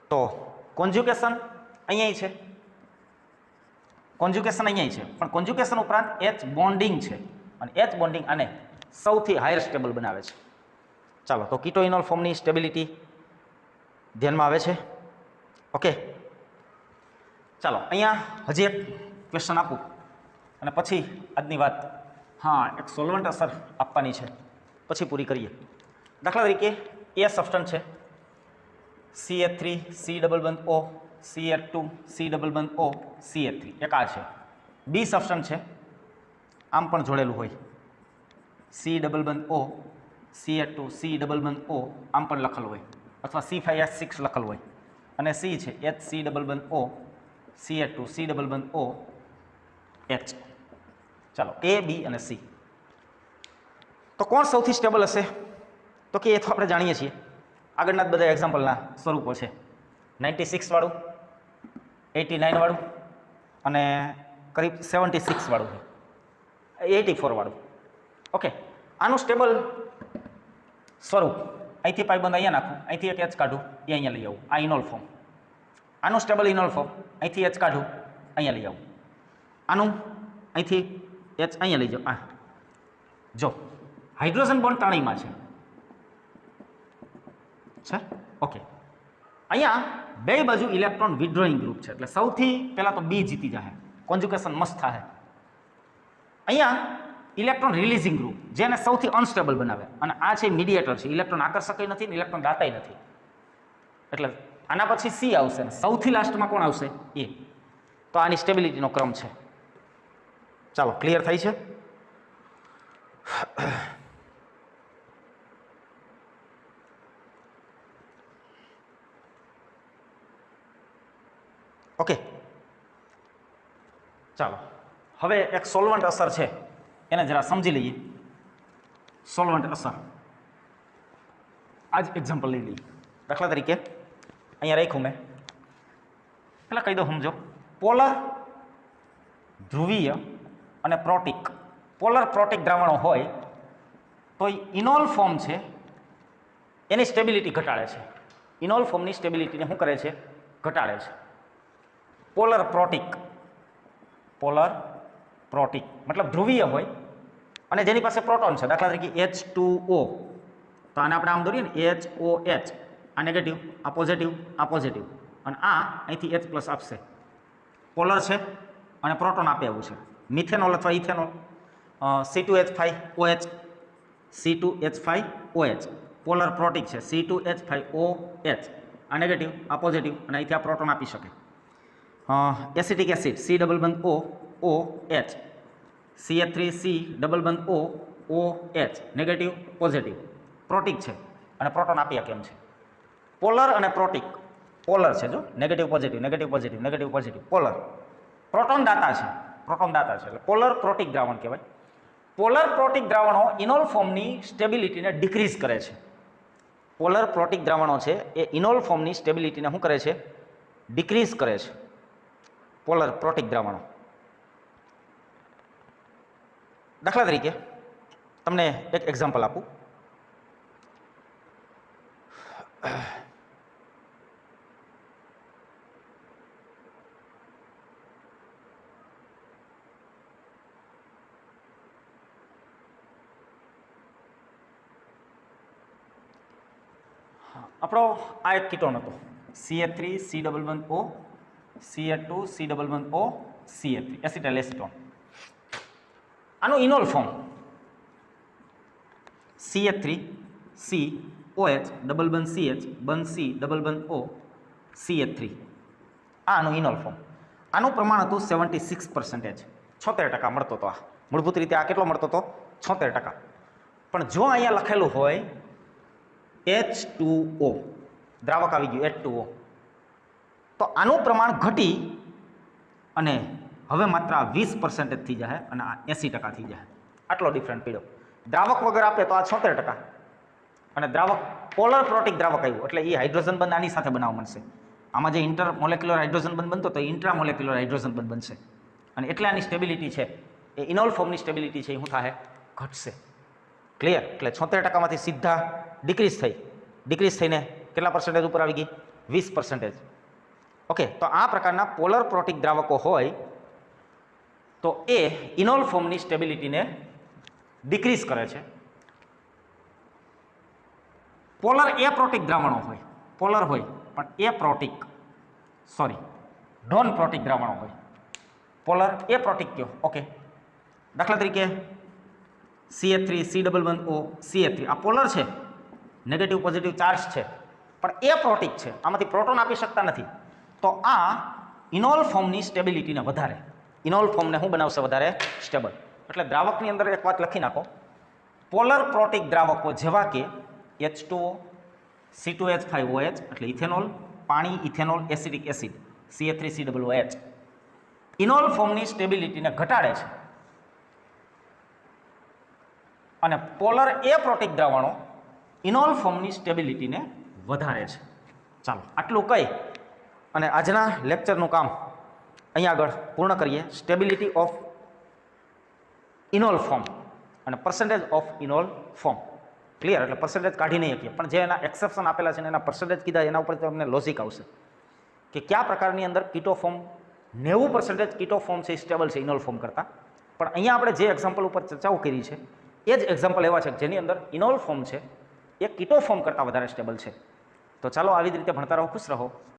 તો કોન્જ્યુગેશન અહીંયા છે, કોન્જ્યુગેશન અહીંયા છે, પણ કોન્જ્યુગેશન ઉપરાંત એચ બોન્ડિંગ છે, અને એચ બોન્ડિંગ આને સૌથી હાયર સ્ટેબલ બનાવે છે. ચાલો, તો કીટો ઇનોલ ફોર્મની સ્ટેબિલિટી ધ્યાનમાં આવે છે. ઓકે, ચાલો અહીંયા હજી એક ક્વેશ્ચન આપું અને પછી આજની વાત, હા, એક સોલ્વન્ટ અસર આપવાની છે, પછી પૂરી કરીએ. દાખલા તરીકે એ સબસ્ટન્સ છે, CH3 C ડબલ બંધ O, CH2 C ડબલ બંધ O, CH3, એક આ છે. બી સબસ્ટન્સ છે, આમ પણ જોડેલું હોય, C ડબલ બંધ O, CH2 C ડબલ બંધ O, આમ પણ લખેલું હોય, અથવા C5H6 લખેલું હોય, અને C છે HC ડબલ બંધ O, CH2 C ડબલ બંધ O, H. ચાલો, A, B અને C. તો કોણ સૌથી સ્ટેબલ હશે? તો કે એ તો આપણે જાણીએ છીએ, આગળના જ બધા એક્ઝામ્પલના સ્વરૂપો છે. 96 વાળું, 89 વાળું, અને કરીબ 76 વાળું, 84 વાળું. ઓકે, આનું સ્ટેબલ સ્વરૂપ, અહીંથી પાઇબંધ અહીંયા નાખું, અહીંથી એક એચ કાઢું, એ અહીંયા લઈ આવું, આ ઇનોલ ફોર્મ. આનું સ્ટેબલ ઇનોલ ફોર્મ, અહીંથી એચ કાઢું, અહીંયા લઈ આવું, આનું અહીંથી એચ અહીંયા લઈ જાઓ. જો હાઇડ્રોજન બોન્ડ ત્રણેયમાં છે. ઓકે, અહીંયા બે બાજુ ઇલેક્ટ્રોન વિથડ્રોઈંગ ગ્રુપ છે, એટલે સૌથી પહેલાં તો બી જીતી જાય, કોન્જ્યુગેશન મસ્ત થાય. અહીંયા ઇલેક્ટ્રોન રિલીઝિંગ ગ્રુપ, જેને સૌથી અનસ્ટેબલ બનાવે, અને આ છે મીડિયેટર છે, ઇલેક્ટ્રોન આકર્ષકય નથી ને ઇલેક્ટ્રોન દાતાય નથી, એટલે આના પછી સી આવશે, ને સૌથી લાસ્ટમાં કોણ આવશે? એ. તો આની સ્ટેબિલિટીનો ક્રમ છે. ચાલો, ક્લિયર થાય છે? ઓકે, ચાલો હવે એક સોલ્વન્ટ અસર છે, એને જરા સમજી લઈએ. સોલ્વન્ટ અસર, આ જ એક્ઝામ્પલ લઈ લઈએ. દાખલા તરીકે અહીંયા રાખ્યું મેં, પેલા કહી દો, સમજો. પોલર ધ્રુવીય અને પ્રોટિક, પોલર પ્રોટિક દ્રાવણો હોય તો ઇનોલ ફોર્મ છે એની સ્ટેબિલિટી ઘટાડે છે. ઇનોલ ફોર્મની સ્ટેબિલિટીને શું કરે છે? ઘટાડે છે. પોલર પ્રોટિક, પોલર પ્રોટિક મતલબ ધ્રુવીય હોય અને જેની પાસે પ્રોટોન છે, દાખલા તરીકે H2O, તો આને આપણે આમ દોરીએ ને, HOH, આ નેગેટિવ, આ પોઝિટિવ, આ પોઝિટિવ, અને આ અહીંથી H પ્લસ આપશે. પોલર છે અને પ્રોટોન આપે એવું છે. મિથેનોલ અથવા ethanol, C2H5OH, C2H5OH, polar protic છે, C2H5OH, આ નેગેટિવ, આ પોઝિટિવ, અને અહીંથી આ પ્રોટોન આપી શકે. એસિટિક એસિડ, C ડબલ બંધ O, OH, CH3C ડબલ બંધ O, OH, negative, positive, protic છે અને પ્રોટોન આપી શકે એમ છે. પોલર અને પ્રોટિક પોલર છે, જો negative positive negative positive negative positive polar. Proton દાતા છે, પ્રોટોન દાતા છે, એટલે પોલર પ્રોટિક દ્રાવણ કહેવાય. પોલર પ્રોટિક દ્રાવણો ઇનોલ ફોર્મની સ્ટેબિલિટીને ડિક્રીઝ કરે છે. પોલર પ્રોટિક દ્રાવણો છે એ ઇનોલ ફોર્મની સ્ટેબિલિટીને શું કરે છે? ડિક્રીઝ કરે છે. Polar protic દ્રાવણો. દાખલા તરીકે તમને એક એક્ઝામ્પલ આપું. આપણો આ એક કીટોન હતો, CH3COO CH2C11O CH3 acetyl acetone. આનું ઇનોલ ફોર્મ CH3COH ડબલ બંધ CH બંધ C ડબલ બંધ O CH3. આ આનું ઇનોલ ફોર્મ. આનું પ્રમાણ હતું 76%, 76% મળતો હતો. આ મૂળભૂત રીતે આ કેટલો મળતો હતો? 76%. પણ જો અહીંયા લખેલું હોય H2O, દ્રાવક આવી ગયું H2O, તો આનું પ્રમાણ ઘટી અને હવે માત્ર 20% થઈ જાય અને આ 80% થઈ જાય. આટલો ડિફરન્ટ પીડ્યો. દ્રાવક વગર આપે તો આ 76% અને દ્રાવક પોલર પ્રોટિક દ્રાવક આવ્યું એટલે એ હાઇડ્રોજન બંધ આની સાથે બનાવવા મળશે. આમાં જે ઇન્ટર મોલેક્યુલર હાઇડ્રોજન બંધ બનતો તો ઇન્ટ્રા મોલેક્યુલર હાઇડ્રોજન બંધ બનશે અને એટલે આની સ્ટેબિલિટી છે એ ઇનોલ ફોર્મની સ્ટેબિલિટી છે એ શું થાય? ઘટશે. ક્લિયર? એટલે 76%માંથી સીધા ડિક્રીઝ થઈને કેટલા પર્સન્ટેજ ઉપર આવી ગઈ? 20%. ઓકે, તો આ પ્રકારના પોલર પ્રોટિક દ્રાવકો હોય તો એ ઇનોલ ફોર્મની સ્ટેબિલિટીને ડિક્રીઝ કરે છે. પોલર એપ્રોટિક દ્રાવણો હોય, પોલર હોય પણ એપ્રોટિક, નોન પ્રોટિક દ્રાવણો હોય. પોલર એપ્રોટિક કયો? ઓકે, દાખલા તરીકે CH3C11O CH3 આ પોલર છે, નેગેટિવ પોઝિટિવ ચાર્જ છે પણ એપ્રોટિક છે, આમાંથી પ્રોટોન આપી શકતા નથી. તો આ ઇનોલ ફોર્મની સ્ટેબિલિટીને વધારે, ઇનોલ ફોર્મને શું બનાવશે? વધારે સ્ટેબલ. એટલે દ્રાવકની અંદર એક વાત લખી નાખો, પોલર પ્રોટિક દ્રાવકો જેવા કે H2O C2H5OH એટલે ઇથેનોલ, પાણી, ઇથેનોલ, એસિડિક એસિડ CH3COOH ઇનોલ ફોર્મની સ્ટેબિલિટીને ઘટાડે છે અને પોલર એપ્રોટિક દ્રાવણો ઇનોલ ફોર્મની સ્ટેબિલિટીને વધારે છે. ચાલો આટલું કહી અને આજના લેક્ચરનું કામ અહીંયા આગળ પૂર્ણ કરીએ. સ્ટેબિલિટી ઓફ ઇનોલ ફોર્મ અને પર્સન્ટેજ ઓફ ઇનોલ ફોર્મ. ક્લિયર? એટલે પર્સન્ટેજ કાઢી નહીં શકીએ પણ જે એના એક્સેપ્શન આપેલા છે ને એના પર્સન્ટેજ કીધા એના ઉપર તમને લોજિક આવશે કે કયા પ્રકારની અંદર કીટો ફોર્મ 90% કીટો ફોર્મ છે સ્ટેબલ છે ઇનોલ ફોર્મ કરતાં. પણ અહીંયા આપણે જે એક્ઝામ્પલ ઉપર ચર્ચાઓ કરી છે એ જ એક્ઝામ્પલ એવા છે જેની અંદર ઇનોલ ફોર્મ છે એ કીટો ફોર્મ કરતાં વધારે સ્ટેબલ છે. તો ચાલો આવી જ રીતે ભણતા રહો, ખુશ રહો.